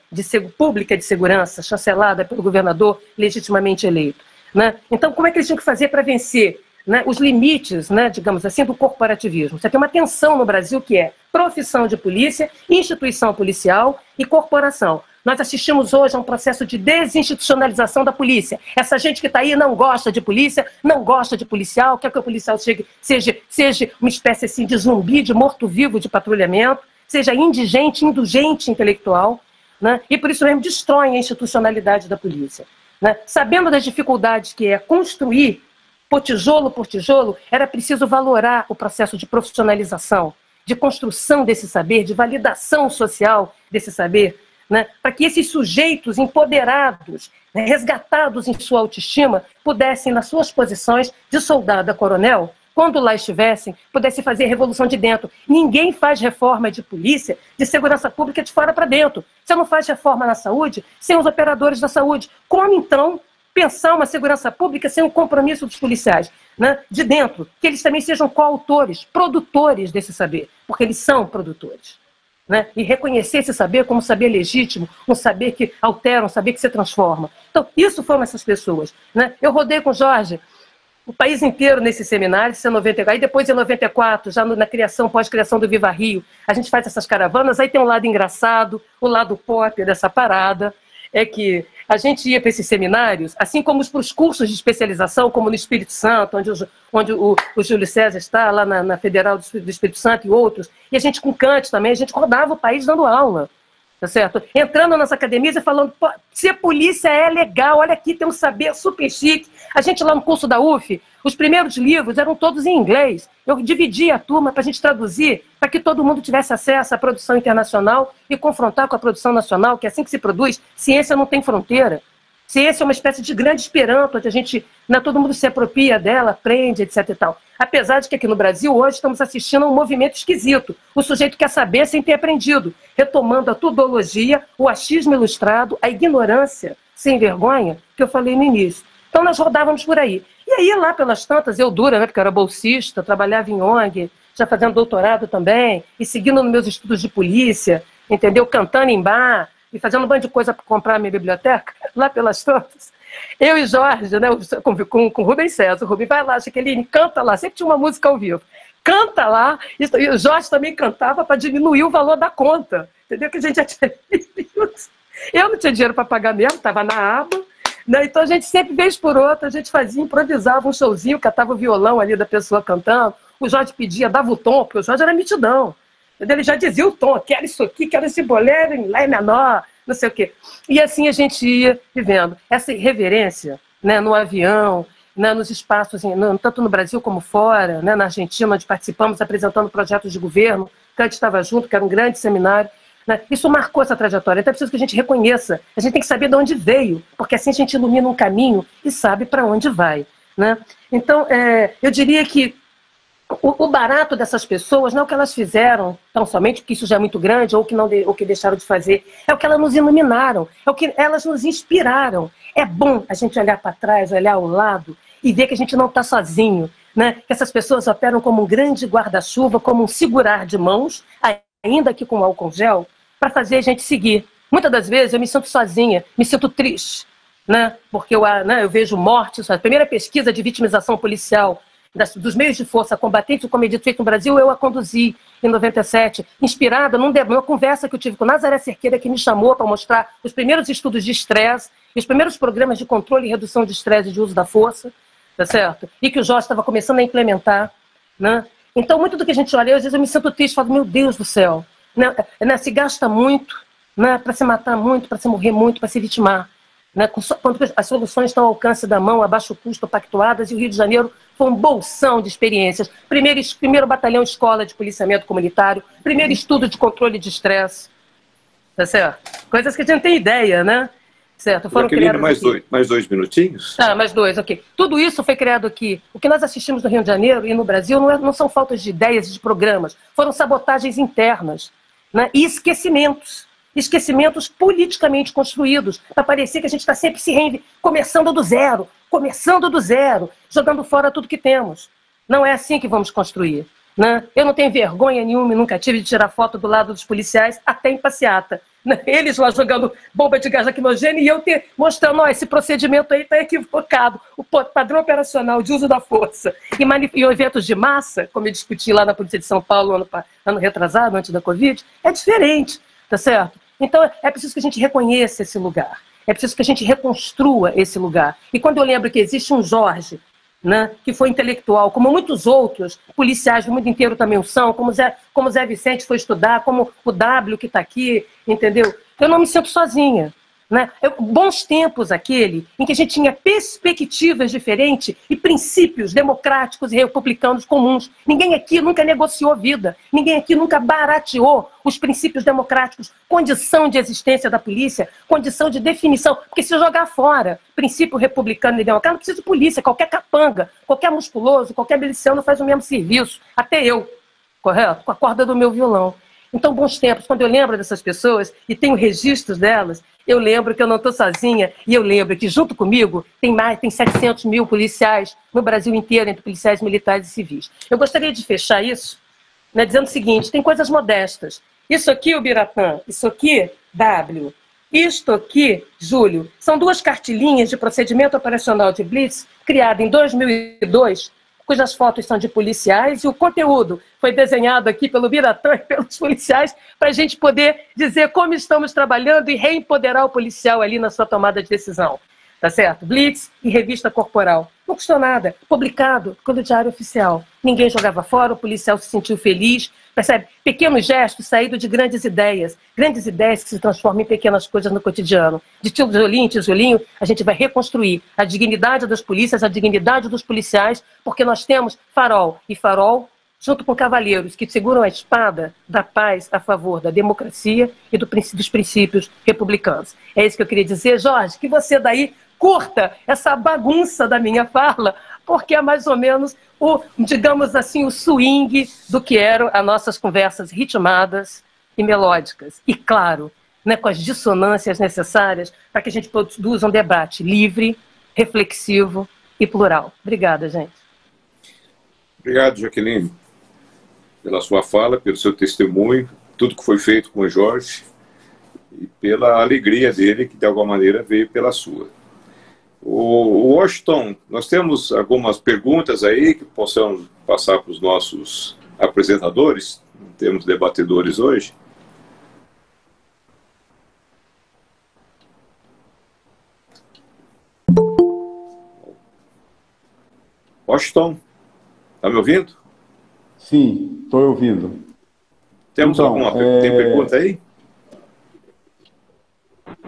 pública de segurança chancelada pelo governador legitimamente eleito. Né? Então, como é que eles tinham que fazer para vencer, né, os limites, né, digamos assim, do corporativismo? Você tem uma tensão no Brasil que é profissão de polícia, instituição policial e corporação. Nós assistimos hoje a um processo de desinstitucionalização da polícia. Essa gente que está aí não gosta de polícia, não gosta de policial, quer que o policial seja uma espécie assim, de zumbi, de morto-vivo de patrulhamento, seja indigente, indulgente intelectual, né? E por isso mesmo destroem a institucionalidade da polícia. Né? Sabendo das dificuldades que é construir, por tijolo, era preciso valorar o processo de profissionalização, de construção desse saber, de validação social desse saber, né, para que esses sujeitos empoderados, né, resgatados em sua autoestima, pudessem, nas suas posições de soldado a coronel, quando lá estivessem, pudessem fazer revolução de dentro. Ninguém faz reforma de polícia, de segurança pública de fora para dentro. Você não faz reforma na saúde sem os operadores da saúde. Como, então, pensar uma segurança pública sem o compromisso dos policiais, né, de dentro? Que eles também sejam coautores, produtores desse saber, porque eles são produtores. Né? E reconhecer esse saber como um saber legítimo, um saber que altera, um saber que se transforma. Então, isso foram essas pessoas. Né? Eu rodei com o Jorge o país inteiro nesse seminário, isso é 94, aí depois em 94, já na criação, pós-criação do Viva Rio, a gente faz essas caravanas, aí tem um lado engraçado, o lado pop dessa parada, é que a gente ia para esses seminários, assim como para os cursos de especialização, como no Espírito Santo, onde o Júlio César está, lá na Federal do Espírito Santo e outros, e a gente com Kant também, a gente rodava o país dando aula. tá certo? Entrando nas academias e falando, pô, ser polícia é legal, olha aqui, tem um saber super chique. A gente lá no curso da UF, os primeiros livros eram todos em inglês. Eu dividia a turma para a gente traduzir, para que todo mundo tivesse acesso à produção internacional e confrontar com a produção nacional, que é assim que se produz. Ciência não tem fronteira. Ciência é uma espécie de grande esperanto, onde a gente, né, todo mundo se apropria dela, aprende, etc. e tal. Apesar de que aqui no Brasil, hoje, estamos assistindo a um movimento esquisito. O sujeito quer saber sem ter aprendido, retomando a tudologia, o achismo ilustrado, a ignorância sem vergonha, que eu falei no início. Então, nós rodávamos por aí. E aí, lá pelas tantas, eu dura, né, porque eu era bolsista, trabalhava em ONG, já fazendo doutorado também, e seguindo nos meus estudos de polícia, entendeu? Cantando em bar, e fazendo um bando de coisa para comprar a minha biblioteca, lá pelas tantas. Eu e Jorge, né, com o Rubem César, o Rubem vai lá, Jaqueline, canta lá, sempre tinha uma música ao vivo. Canta lá, e o Jorge também cantava para diminuir o valor da conta, entendeu? Que a gente já tinha... Eu não tinha dinheiro para pagar mesmo, estava na aba, né? Então a gente sempre, vez por outra, a gente fazia, improvisava um showzinho, catava o violão ali da pessoa cantando, o Jorge pedia, dava o tom, porque o Jorge era mitidão. Ele já dizia o tom, quero isso aqui, quero esse bolero em lá menor, não sei o quê. E assim a gente ia vivendo. Essa irreverência, né, no avião, né, nos espaços, tanto no Brasil como fora, né, na Argentina, onde participamos apresentando projetos de governo, que a gente estava junto, que era um grande seminário. Né, isso marcou essa trajetória. Então é preciso que a gente reconheça, a gente tem que saber de onde veio, porque assim a gente ilumina um caminho e sabe para onde vai. Né? Então, eu diria que o barato dessas pessoas não é o que elas fizeram, tão somente porque isso já é muito grande, ou que deixaram de fazer, é o que elas nos iluminaram, é o que elas nos inspiraram. É bom a gente olhar para trás, olhar ao lado e ver que a gente não está sozinho, né? Que essas pessoas operam como um grande guarda-chuva, como um segurar de mãos, ainda que com álcool gel, para fazer a gente seguir. Muitas das vezes eu me sinto sozinha, me sinto triste, né? Porque eu vejo mortes, a primeira pesquisa de vitimização policial dos meios de força combatente, como é dito, feito no Brasil, eu a conduzi em 97, inspirada numa conversa que eu tive com Nazaré Cerqueira, que me chamou para mostrar os primeiros estudos de estresse, os primeiros programas de controle e redução de estresse e de uso da força, tá certo? E que o Jorge estava começando a implementar, né? Então, muito do que a gente olha, às vezes eu me sinto triste, falo, meu Deus do céu, né? Se gasta muito, né? Para se matar muito, para se morrer muito, para se vitimar. Né? Quando as soluções estão ao alcance da mão, a baixo custo, pactuadas, e o Rio de Janeiro foi um bolsão de experiências. Primeiro batalhão escola de policiamento comunitário, primeiro estudo de controle de estresse, tá certo? Coisas que a gente não tem ideia, né? Certo? Foram criadas mais dois minutinhos? Mais dois, ok. Tudo isso foi criado aqui. O que nós assistimos no Rio de Janeiro e no Brasil não são faltas de ideias e de programas, foram sabotagens internas, né? E esquecimentos politicamente construídos, para parecer que a gente está sempre começando do zero, jogando fora tudo que temos. Não é assim que vamos construir. Né? Eu não tenho vergonha nenhuma e nunca tive de tirar foto do lado dos policiais, até em passeata. Né? Eles lá jogando bomba de gás lacrimogêneo e eu mostrando, esse procedimento aí está equivocado, o padrão operacional de uso da força. E eventos de massa, como eu discuti lá na Polícia de São Paulo, ano retrasado, antes da Covid, é diferente, tá certo? Então, é preciso que a gente reconheça esse lugar. É preciso que a gente reconstrua esse lugar. E quando eu lembro que existe um Jorge, né, que foi intelectual, como muitos outros policiais do mundo inteiro também o são, como Zé Vicente foi estudar, como o W que está aqui, entendeu? Eu não me sinto sozinha. Né? Bons tempos aquele em que a gente tinha perspectivas diferentes e princípios democráticos e republicanos comuns. Ninguém aqui nunca negociou vida, ninguém aqui nunca barateou os princípios democráticos, condição de existência da polícia, condição de definição, porque se jogar fora princípio republicano e democrático, não precisa de polícia, qualquer capanga, qualquer musculoso, qualquer miliciano faz o mesmo serviço, até eu, correto? Com a corda do meu violão. Então, bons tempos, quando eu lembro dessas pessoas e tenho registros delas, eu lembro que eu não estou sozinha e eu lembro que junto comigo tem 700 mil policiais no Brasil inteiro, entre policiais militares e civis. Eu gostaria de fechar isso, né, dizendo o seguinte, tem coisas modestas. Isso aqui, o Biratã, isso aqui, W, isto aqui, Júlio, são 2 cartilinhas de procedimento operacional de Blitz, criada em 2002, cujas fotos são de policiais, e o conteúdo foi desenhado aqui pelo Biratã e pelos policiais, para a gente poder dizer como estamos trabalhando e reempoderar o policial ali na sua tomada de decisão. tá certo? Blitz e Revista Corporal. Não custou nada. Publicado pelo Diário Oficial. Ninguém jogava fora, o policial se sentiu feliz. Percebe? Pequenos gestos saídos de grandes ideias que se transformam em pequenas coisas no cotidiano. De tijolinho em tijolinho, a gente vai reconstruir a dignidade das polícias, a dignidade dos policiais, porque nós temos farol. E farol junto com cavalheiros que seguram a espada da paz a favor da democracia e dos princípios republicanos. É isso que eu queria dizer, Jorge, que você daí curta essa bagunça da minha fala, porque é mais ou menos o, digamos assim, o swing do que eram as nossas conversas ritmadas e melódicas. E, claro, né, com as dissonâncias necessárias para que a gente produza um debate livre, reflexivo e plural. Obrigada, gente. Obrigado, Jaqueline, pela sua fala, pelo seu testemunho, tudo que foi feito com o Jorge e pela alegria dele, que de alguma maneira veio pela sua. O Washington, nós temos algumas perguntas aí que possamos passar para os nossos apresentadores, temos debatedores hoje. Washington, está me ouvindo? Sim, estou ouvindo. Temos então, alguma tem pergunta aí?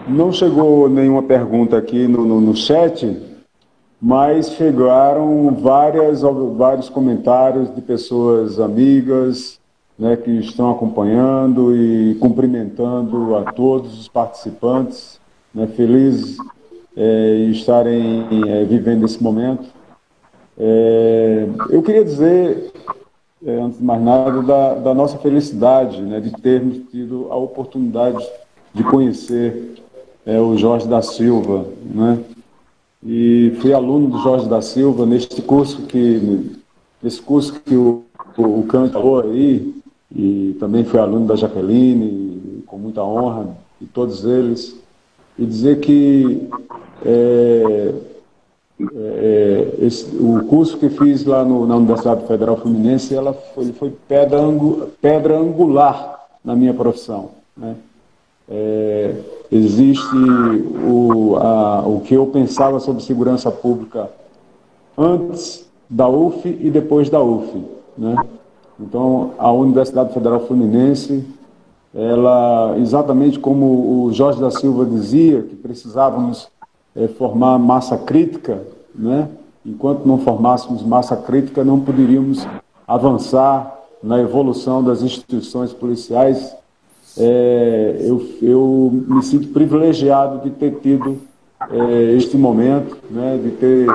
Não chegou nenhuma pergunta aqui no chat, mas chegaram vários comentários de pessoas amigas, né, que estão acompanhando e cumprimentando a todos os participantes, né, felizes em estarem vivendo esse momento. Eu queria dizer, antes de mais nada, da nossa felicidade, né, de termos tido a oportunidade de conhecer o Jorge da Silva, né? E fui aluno do Jorge da Silva nesse curso que o Cândido falou aí, e também fui aluno da Jaqueline, com muita honra, de todos eles, e dizer que o curso que fiz lá na Universidade Federal Fluminense, ele foi pedra angular na minha profissão, né? Existe o que eu pensava sobre segurança pública antes da UF e depois da UF, né? Então, a Universidade Federal Fluminense, ela, exatamente como o Jorge da Silva dizia, que precisávamos formar massa crítica, né? Enquanto não formássemos massa crítica, não poderíamos avançar na evolução das instituições policiais. Eu me sinto privilegiado de ter tido este momento, né, de ter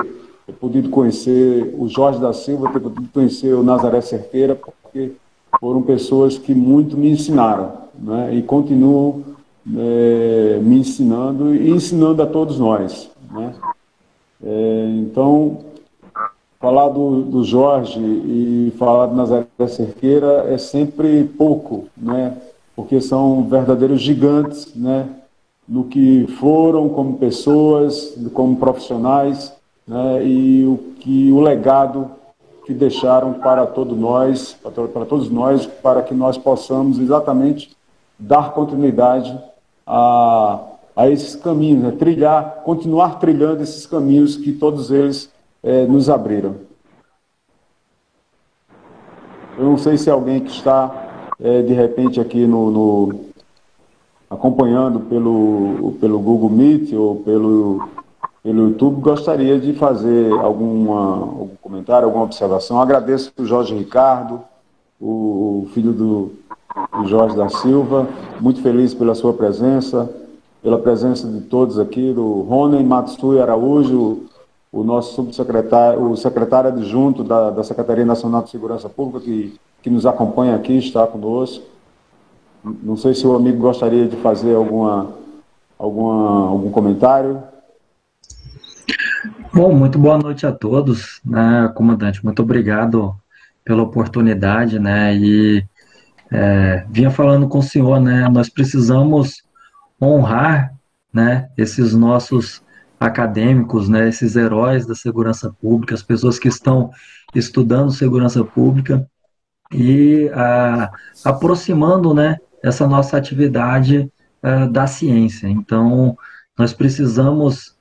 podido conhecer o Jorge da Silva, ter podido conhecer o Nazaré Cerqueira, porque foram pessoas que muito me ensinaram, né, e continuam me ensinando e ensinando a todos nós, né. Então, falar do Jorge e falar do Nazaré Cerqueira é sempre pouco, né, porque são verdadeiros gigantes, né, no que foram como pessoas, como profissionais, né, e o legado que deixaram para todos nós, para que nós possamos exatamente dar continuidade a esses caminhos, né, continuar trilhando esses caminhos que todos eles nos abriram. Eu não sei se alguém que está de repente aqui acompanhando pelo Google Meet ou pelo YouTube, gostaria de fazer algum comentário, alguma observação. Agradeço o Jorge Ricardo, o filho do Jorge da Silva, muito feliz pela sua presença, pela presença de todos aqui, do Rony Matsui Araújo, o nosso subsecretário, o secretário adjunto da Secretaria Nacional de Segurança Pública, que nos acompanha aqui, está conosco. Não sei se o amigo gostaria de fazer algum comentário. Bom, muito boa noite a todos, né, comandante, muito obrigado pela oportunidade, né, e vinha falando com o senhor, né, nós precisamos honrar, né, esses nossos acadêmicos, né, esses heróis da segurança pública, as pessoas que estão estudando segurança pública e aproximando, né, essa nossa atividade da ciência. Então, nós precisamos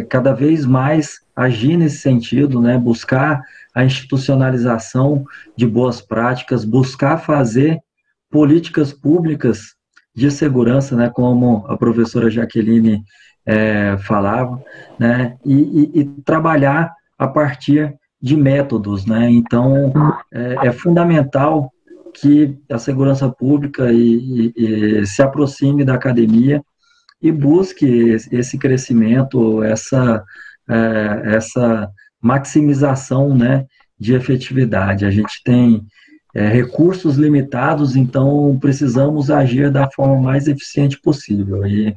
cada vez mais agir nesse sentido, né, buscar a institucionalização de boas práticas, buscar fazer políticas públicas de segurança, né, como a professora Jaqueline falava, né, e trabalhar a partir de métodos, né. Então, é fundamental que a segurança pública se aproxime da academia e busque esse crescimento, essa maximização, né, de efetividade. A gente tem recursos limitados, então precisamos agir da forma mais eficiente possível. E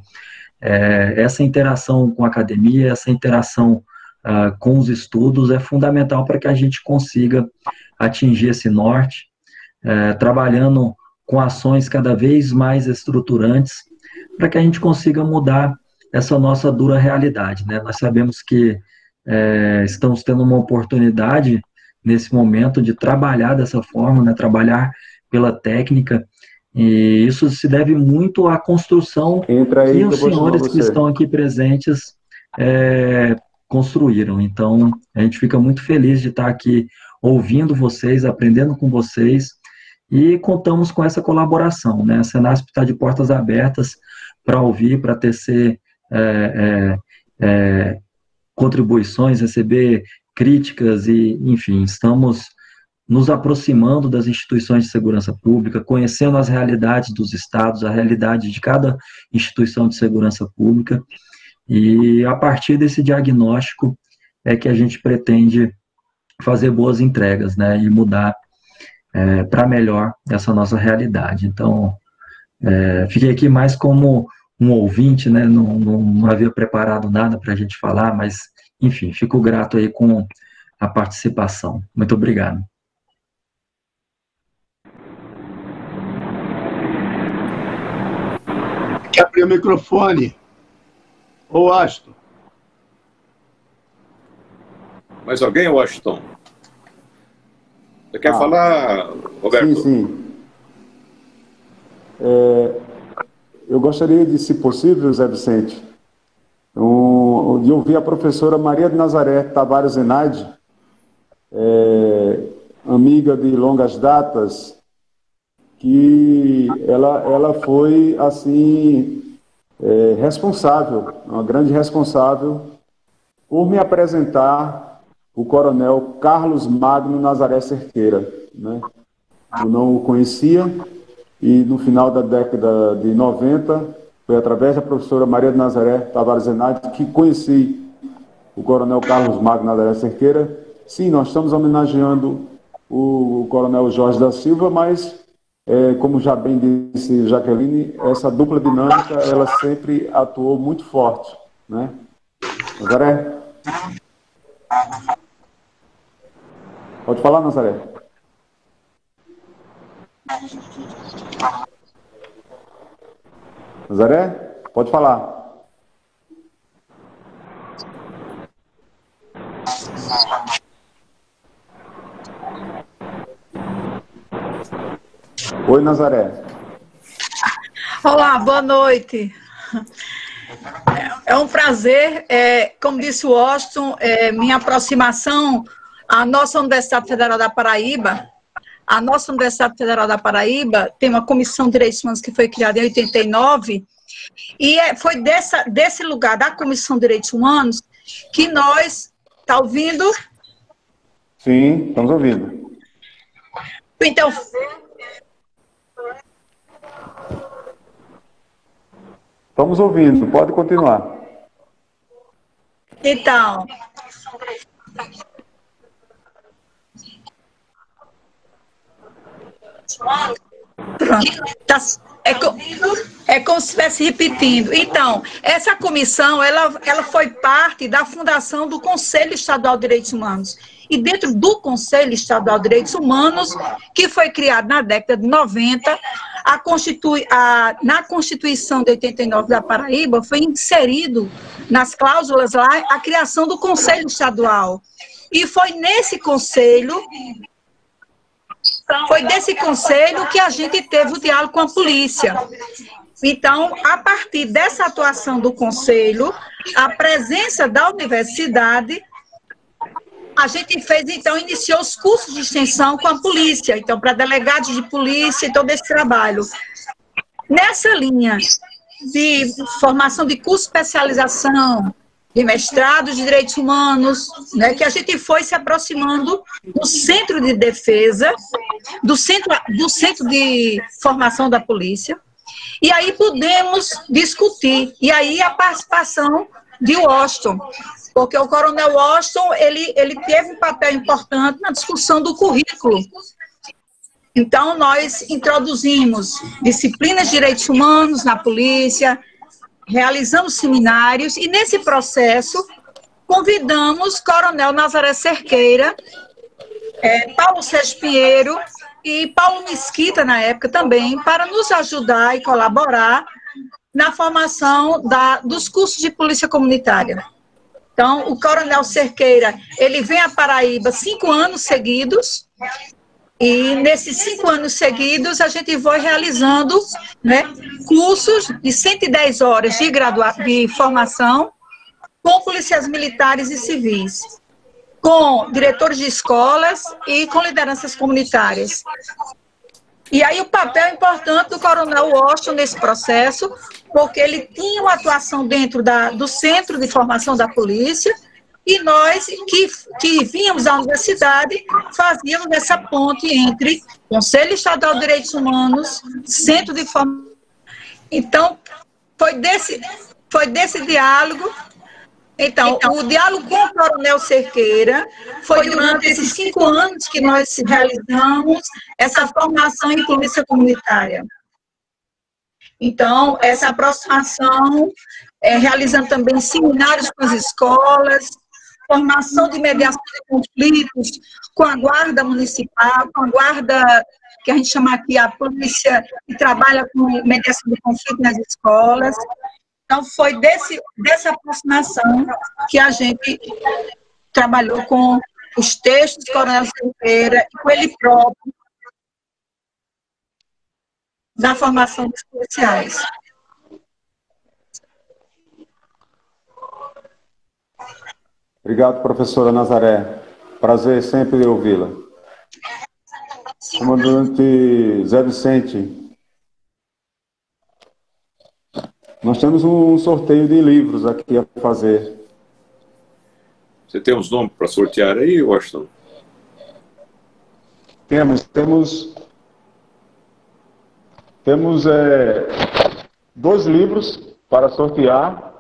essa interação com a academia, essa interação com os estudos é fundamental para que a gente consiga atingir esse norte, trabalhando com ações cada vez mais estruturantes, para que a gente consiga mudar essa nossa dura realidade, né? Nós sabemos que estamos tendo uma oportunidade nesse momento de trabalhar dessa forma, né? Trabalhar pela técnica, e isso se deve muito à construção que os senhores que estão aqui presentes construíram. Então, a gente fica muito feliz de estar aqui ouvindo vocês, aprendendo com vocês, e contamos com essa colaboração, né? A Senasp está de portas abertas para ouvir, para tecer contribuições, receber críticas e, enfim, estamos nos aproximando das instituições de segurança pública, conhecendo as realidades dos estados, a realidade de cada instituição de segurança pública, e a partir desse diagnóstico é que a gente pretende fazer boas entregas, né, e mudar para melhor essa nossa realidade. Então, fiquei aqui mais como um ouvinte, né, não havia preparado nada para a gente falar, mas, enfim, fico grato aí com a participação. Muito obrigado. Quer abrir o microfone? Ô, Washington. Mais alguém, Washington? Você quer falar, Roberto? Sim. Eu gostaria de, se possível, Zé Vicente, de ouvir a professora Maria de Nazaré Tavares Zenaide, amiga de longas datas, que ela foi, assim, responsável, uma grande responsável, por me apresentar o coronel Carlos Magno Nazaré Cerqueira, né? Eu não o conhecia, e no final da década de 90, foi através da professora Maria de Nazaré Tavares Zenaide que conheci o coronel Carlos Magno Nazaré Cerqueira. Sim, nós estamos homenageando o coronel Jorge da Silva, mas, como já bem disse Jaqueline, essa dupla dinâmica, ela sempre atuou muito forte, né? Nazaré? Pode falar, Nazaré? Nazaré? Pode falar. Oi, Nazaré. Olá, boa noite. É um prazer, como disse o Washington, minha aproximação à nossa Universidade Federal da Paraíba. A nossa Universidade Federal da Paraíba tem uma comissão de direitos humanos que foi criada em 89, e foi desse lugar, da Comissão de Direitos Humanos, que nós... Está ouvindo? Sim, estamos ouvindo. Então... Estamos ouvindo, pode continuar. Então... É como se estivesse repetindo. Então, essa comissão, ela foi parte da fundação do Conselho Estadual de Direitos Humanos. E dentro do Conselho Estadual de Direitos Humanos, que foi criado na década de 90, na Constituição de 89 da Paraíba, foi inserido nas cláusulas lá a criação do Conselho Estadual. E foi nesse conselho... Foi desse conselho que a gente teve o diálogo com a polícia. Então, a partir dessa atuação do Conselho, a presença da universidade, a gente fez, então, iniciou os cursos de extensão com a polícia, então, para delegados de polícia e todo esse trabalho. Nessa linha de formação de curso de especialização, de mestrado de direitos humanos, né, que a gente foi se aproximando do centro de defesa, do centro de formação da polícia, e aí pudemos discutir, e aí a participação de Washington, porque o Coronel Washington, ele teve um papel importante na discussão do currículo. Então, nós introduzimos disciplinas de direitos humanos na polícia, realizamos seminários, e nesse processo convidamos Coronel Nazaré Cerqueira, Paulo Sérgio Pinheiro e Paulo Mesquita, na época também, para nos ajudar e colaborar na formação dos cursos de polícia comunitária. Então, o Coronel Cerqueira, ele vem à Paraíba 5 anos seguidos, e nesses 5 anos seguidos, a gente foi realizando, né, cursos de 110 horas de formação com policiais militares e civis, com diretores de escolas e com lideranças comunitárias. E aí o papel importante do Coronel Washington nesse processo, porque ele tinha uma atuação dentro do Centro de Formação da Polícia, e nós, que vínhamos à universidade, fazíamos essa ponte entre Conselho Estadual de Direitos Humanos, Centro de Formação. Então, foi desse diálogo. Então, o diálogo com o Coronel Cerqueira foi durante esses 5 anos que nós realizamos essa formação em polícia comunitária. Então, essa aproximação, realizando também seminários com as escolas, formação de mediação de conflitos com a guarda municipal, com a guarda, que a gente chama aqui a polícia, que trabalha com mediação de conflito nas escolas. Então, foi dessa aproximação que a gente trabalhou com os textos do Coronel Cerqueira e com ele próprio, na formação dos policiais. Obrigado, professora Nazaré. Prazer sempre ouvi-la. Comandante Zé Vicente, nós temos um sorteio de livros aqui a fazer. Você tem uns nomes para sortear aí, Washington? Temos 2 livros para sortear.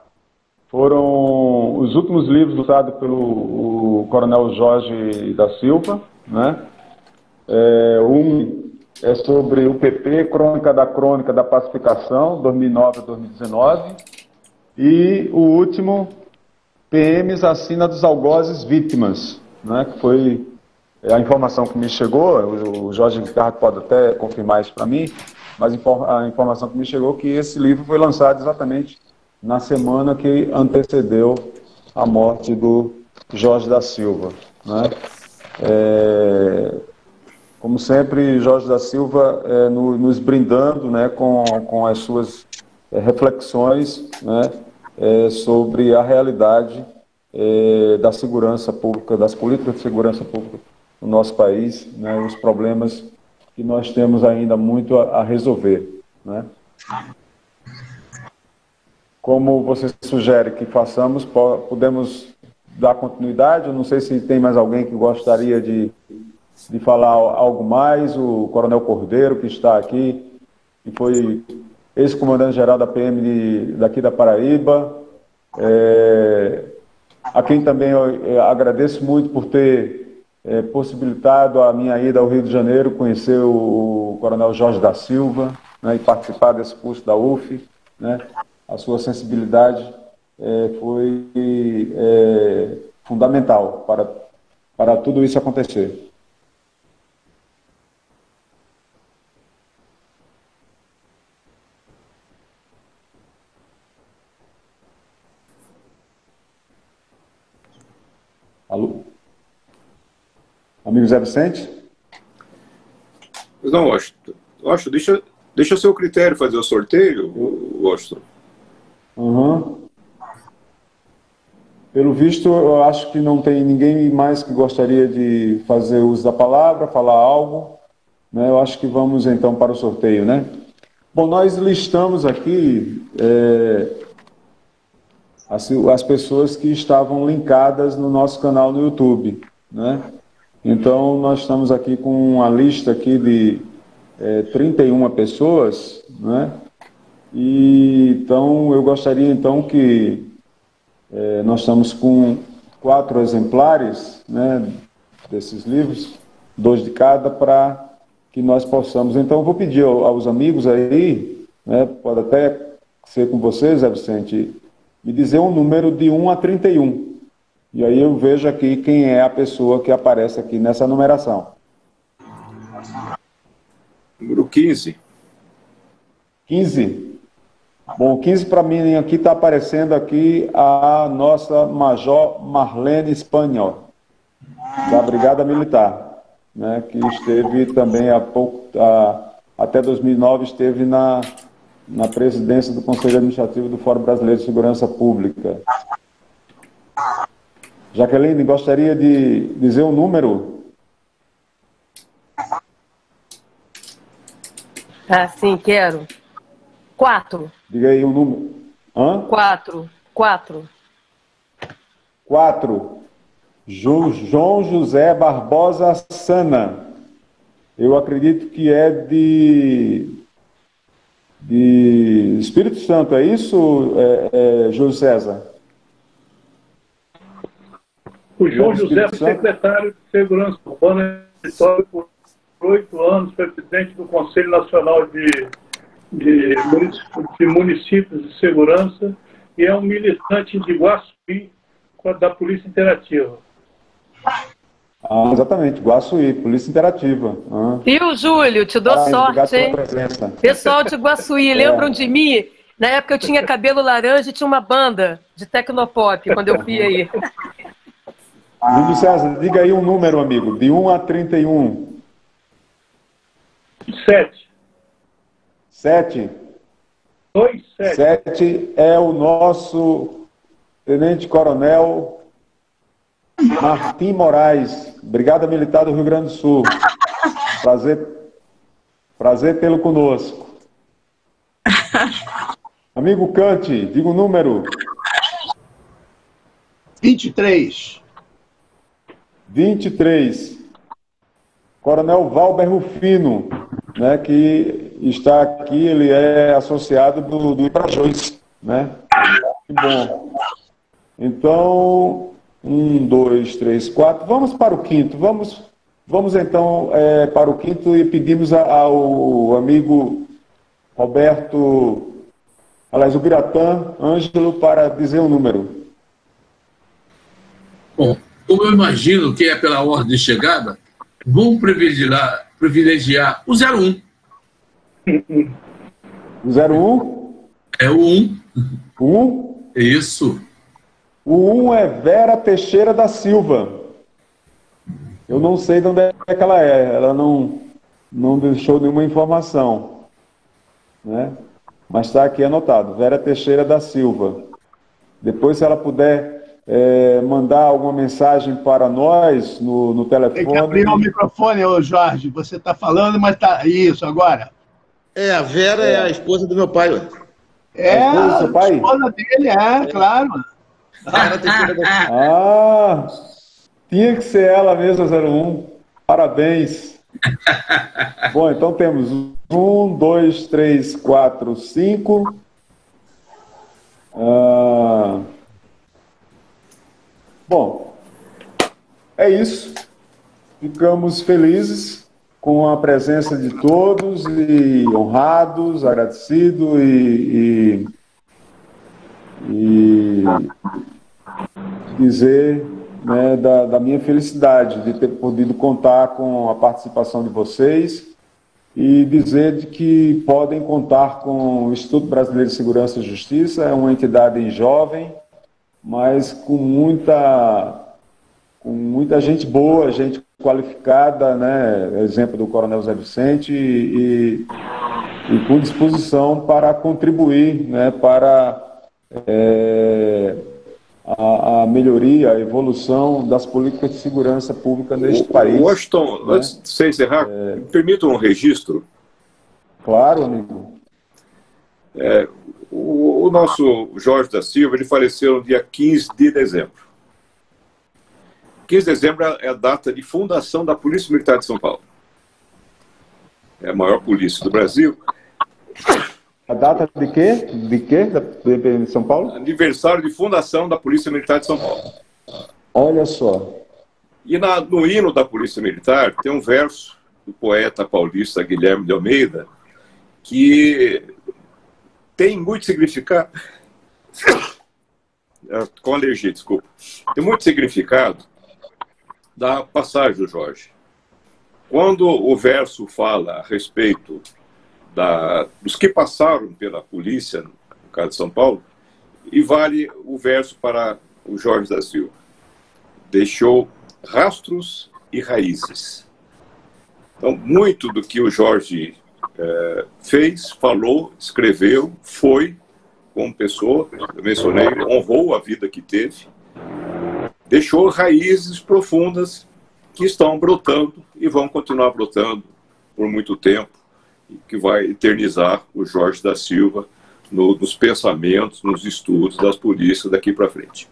Foram os últimos livros usados pelo Coronel Jorge da Silva, né? Um é sobre o PP, Crônica da Pacificação, 2009 a 2019. E o último, PMs Assina dos Algozes Vítimas, né? Que foi a informação que me chegou, o Jorge Ricardo pode até confirmar isso para mim, mas a informação que me chegou é que esse livro foi lançado exatamente na semana que antecedeu a morte do Jorge da Silva, né? Como sempre, Jorge da Silva nos brindando, né, com as suas reflexões, né, sobre a realidade da segurança pública, das políticas de segurança pública no nosso país, né, os problemas que nós temos ainda muito a resolver, né? Como você sugere que façamos, podemos dar continuidade? Eu não sei se tem mais alguém que gostaria de falar algo mais. O Coronel Cordeiro, que está aqui, que foi ex-comandante-geral da PM daqui da Paraíba. A quem também eu agradeço muito por ter possibilitado a minha ida ao Rio de Janeiro, conhecer o Coronel Jorge da Silva, né, e participar desse curso da UF, né? A sua sensibilidade foi fundamental para tudo isso acontecer. Alô? Amigo Zé Vicente? Não, Washington, deixa Deixa o seu critério fazer o sorteio, Washington. Uhum. Pelo visto, eu acho que não tem ninguém mais que gostaria de fazer uso da palavra, falar algo, né? Eu acho que vamos então para o sorteio, né? Bom, nós listamos aqui as pessoas que estavam linkadas no nosso canal no YouTube, né? Então, nós estamos aqui com uma lista aqui de 31 pessoas, né? E, então, eu gostaria então que nós estamos com 4 exemplares, né, desses livros, 2 de cada, para que nós possamos. Então, eu vou pedir aos amigos aí, né, pode até ser com vocês, Zé Vicente, me dizer um número de 1 a 31. E aí eu vejo aqui quem é a pessoa que aparece aqui nessa numeração. Número 15. 15? Bom, 15 para mim aqui está aparecendo aqui a nossa Major Marlene Espanhol, da Brigada Militar, né, que esteve também até 2009, esteve na presidência do Conselho Administrativo do Fórum Brasileiro de Segurança Pública. Jaqueline, gostaria de dizer um número? Ah, sim, quero. 4. Diga aí um número. Hã? 4. 4. 4. João José Barbosa Sana. Eu acredito que é de Espírito Santo, é isso, Júlio César? O João José foi secretário de Segurança Urbana por 8 anos, foi presidente do Conselho Nacional de Municípios de Segurança e é um militante de Guaçuí da Polícia Interativa. Ah, exatamente, Guaçuí, Polícia Interativa. Viu, Júlio? Te dou sorte, hein? Pessoal de Guaçuí, lembram de mim? Na época eu tinha cabelo laranja e tinha uma banda de tecnopop quando eu fui aí. Júlio César, diga aí um número, amigo, de 1 a 31. 7. 7? 2, 7. 7 é o nosso Tenente Coronel Martim Moraes, Brigada Militar do Rio Grande do Sul. Prazer tê-lo conosco. Amigo Cante, diga o número. 23. 23. Coronel Valber Rufino, né, que está aqui, ele é associado do Ibrajões, né? Que bom. Então, 1, 2, 3, 4. Vamos para o quinto. Vamos então para o quinto e pedimos ao amigo Roberto, aliás, o Biratã Ângelo, para dizer um número. Bom, como eu imagino que é pela ordem de chegada, vamos privilegiar o 01. O 01? É o 1. 1? Isso. O 1 é Vera Teixeira da Silva. Eu não sei de onde é que ela é. Ela não deixou nenhuma informação, né? Mas está aqui anotado, Vera Teixeira da Silva. Depois, se ela puder mandar alguma mensagem para nós no telefone... Tem que abrir o microfone, ô Jorge. Você está falando, mas tá isso agora. A Vera é a esposa do meu pai. Ué. A esposa dele, claro. Tinha que ser ela mesmo, 01. Parabéns. Bom, então temos 1, 2, 3, 4, 5. Bom, é isso. Ficamos felizes com a presença de todos e honrados, agradecidos e dizer, né, da minha felicidade de ter podido contar com a participação de vocês e dizer de que podem contar com o Instituto Brasileiro de Segurança e Justiça. É uma entidade jovem, mas com muita gente boa, gente qualificada, né? Exemplo do Coronel Zé Vicente, e e com disposição para contribuir, né, para a melhoria, a evolução das políticas de segurança pública neste país. Washington, né? Antes de você encerrar, me permita um registro. Claro, amigo. O nosso Jorge da Silva, ele faleceu no dia 15 de dezembro. 15 de dezembro é a data de fundação da Polícia Militar de São Paulo. É a maior polícia do Brasil. A data de quê? De quê? De São Paulo? Aniversário de fundação da Polícia Militar de São Paulo. Olha só. E no hino da Polícia Militar tem um verso do poeta paulista Guilherme de Almeida que tem muito significado. Com alergia, desculpa. Tem muito significado da passagem do Jorge. Quando o verso fala a respeito dos que passaram pela polícia, no caso de São Paulo, e vale o verso para o Jorge da Silva. Deixou rastros e raízes. Então, muito do que o Jorge fez, falou, escreveu, foi como pessoa, eu mencionei, honrou a vida que teve, deixou raízes profundas que estão brotando e vão continuar brotando por muito tempo, que vai eternizar o Jorge da Silva nos pensamentos, nos estudos das polícias daqui para frente.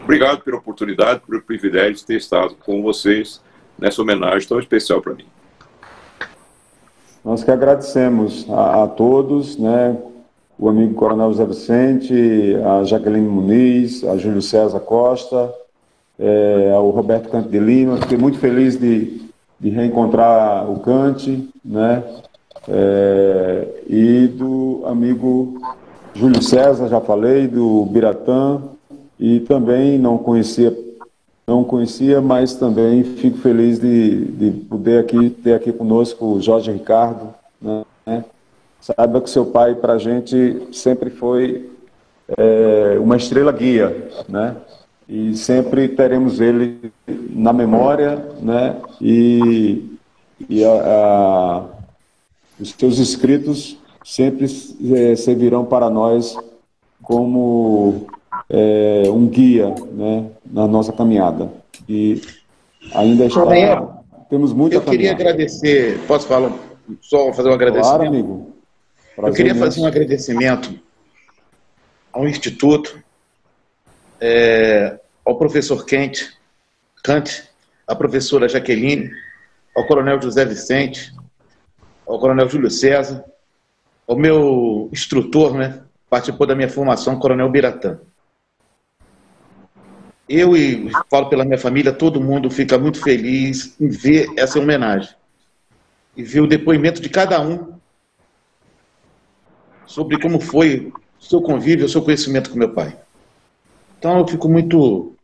Obrigado pela oportunidade, pelo privilégio de ter estado com vocês nessa homenagem tão especial para mim. Nós que agradecemos a todos, né? O amigo Coronel José Vicente, a Jaqueline Muniz, a Júlio César Costa, ao Roberto Cante de Lima. Fiquei muito feliz de reencontrar o Cante, né? E do amigo Júlio César, já falei, do Biratã, e também não conhecia, mas também fico feliz de poder ter aqui conosco o Jorge Ricardo, né? Saiba que seu pai, para a gente, sempre foi uma estrela guia, né? E sempre teremos ele na memória, né? E os seus escritos sempre servirão para nós como um guia, né, na nossa caminhada. E ainda temos muito a caminhar. Eu queria agradecer, posso falar, só fazer um agradecimento? Claro, amigo. Eu queria fazer um agradecimento ao Instituto, ao professor Cante, à professora Jaqueline, ao coronel José Vicente, ao coronel Júlio César, ao meu instrutor, né, participou da minha formação, coronel Biratã. Eu, e falo pela minha família, todo mundo fica muito feliz em ver essa homenagem e ver o depoimento de cada um sobre como foi o seu convívio, o seu conhecimento com meu pai. Então eu fico muito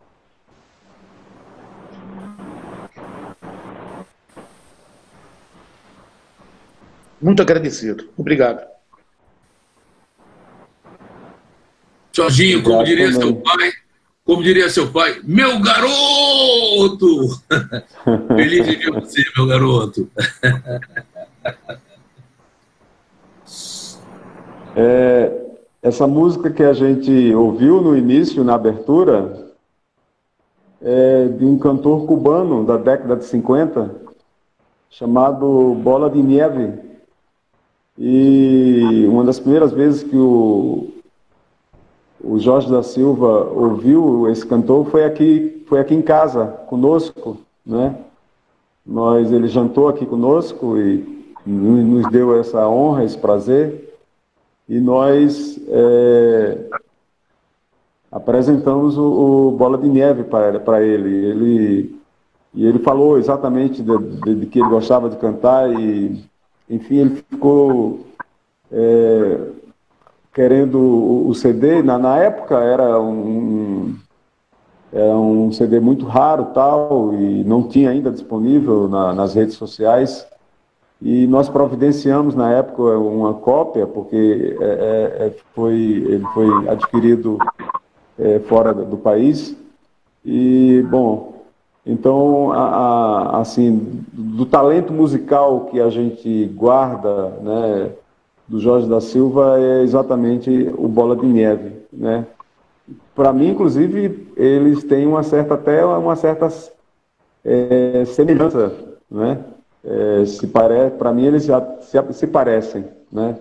agradecido. Obrigado. Jorginho, como diria seu pai, meu garoto! Feliz de ver você, meu garoto. Essa música que a gente ouviu no início, na abertura, é de um cantor cubano da década de 50, chamado Bola de Nieve. E uma das primeiras vezes que o Jorge da Silva ouviu esse cantor foi aqui em casa, conosco, né? Ele jantou aqui conosco e nos deu essa honra, esse prazer. E nós apresentamos o Bola de Neve para ele. Ele falou exatamente de que ele gostava de cantar e, enfim, ele ficou querendo o CD. Na época era um CD muito raro, tal, e não tinha ainda disponível nas redes sociais. E nós providenciamos, na época, uma cópia, porque ele foi adquirido fora do país. E, bom, Então, assim, do talento musical que a gente guarda, né, do Jorge da Silva é exatamente o Bola de Neve, né? Para mim, inclusive, eles têm até uma certa semelhança, né? Para mim, eles já se parecem, né?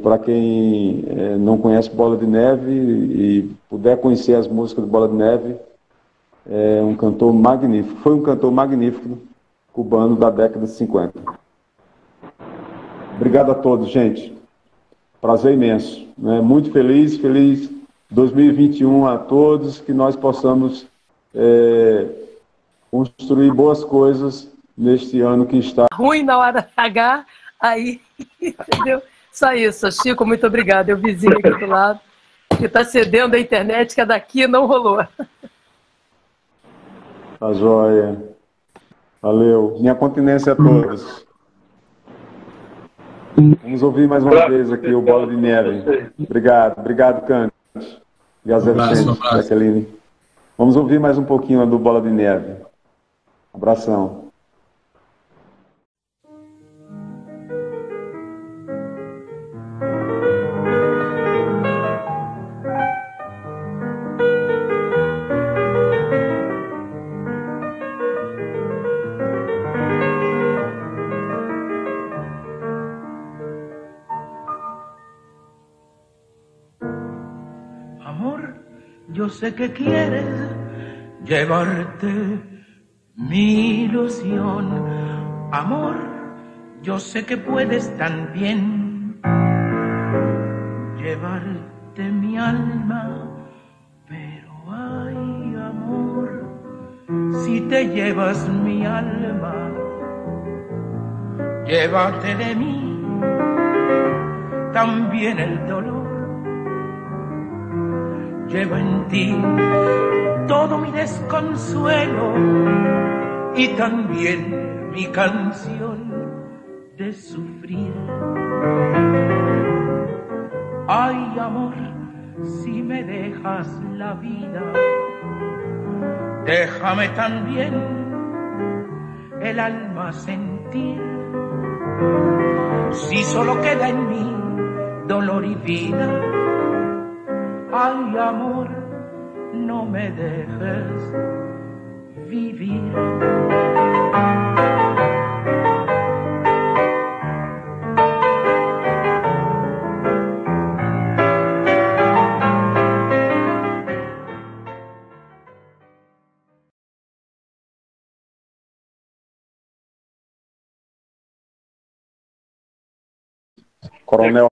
Para quem não conhece Bola de Neve e puder conhecer as músicas do Bola de Neve, é um cantor magnífico. Foi um cantor magnífico cubano da década de 50. Obrigado a todos, gente. Prazer imenso, né? Muito feliz 2021 a todos, que nós possamos construir boas coisas neste ano que está. Ruim na hora H, aí, entendeu? Só isso, Chico, muito obrigado. Eu vizinho aqui do lado, que está cedendo a internet, que a daqui não rolou. Tá joia. Valeu. Minha continência a todos. Vamos ouvir mais uma vez aqui o Bola de Neve. Obrigado, Cante. Obrigado, Jacqueline. Vamos ouvir mais um pouquinho do Bola de Neve. Abração. Yo sé que quieres llevarte mi ilusión. Amor, yo sé que puedes también llevarte mi alma. Pero ay, amor, si te llevas mi alma, llévate de mí también el dolor. Llevo en ti todo mi desconsuelo y también mi canción de sufrir. Ay, amor, si me dejas la vida, déjame también el alma sentir. Si solo queda en mí dolor y vida, ay, amor, no me dejes vivir. Coronel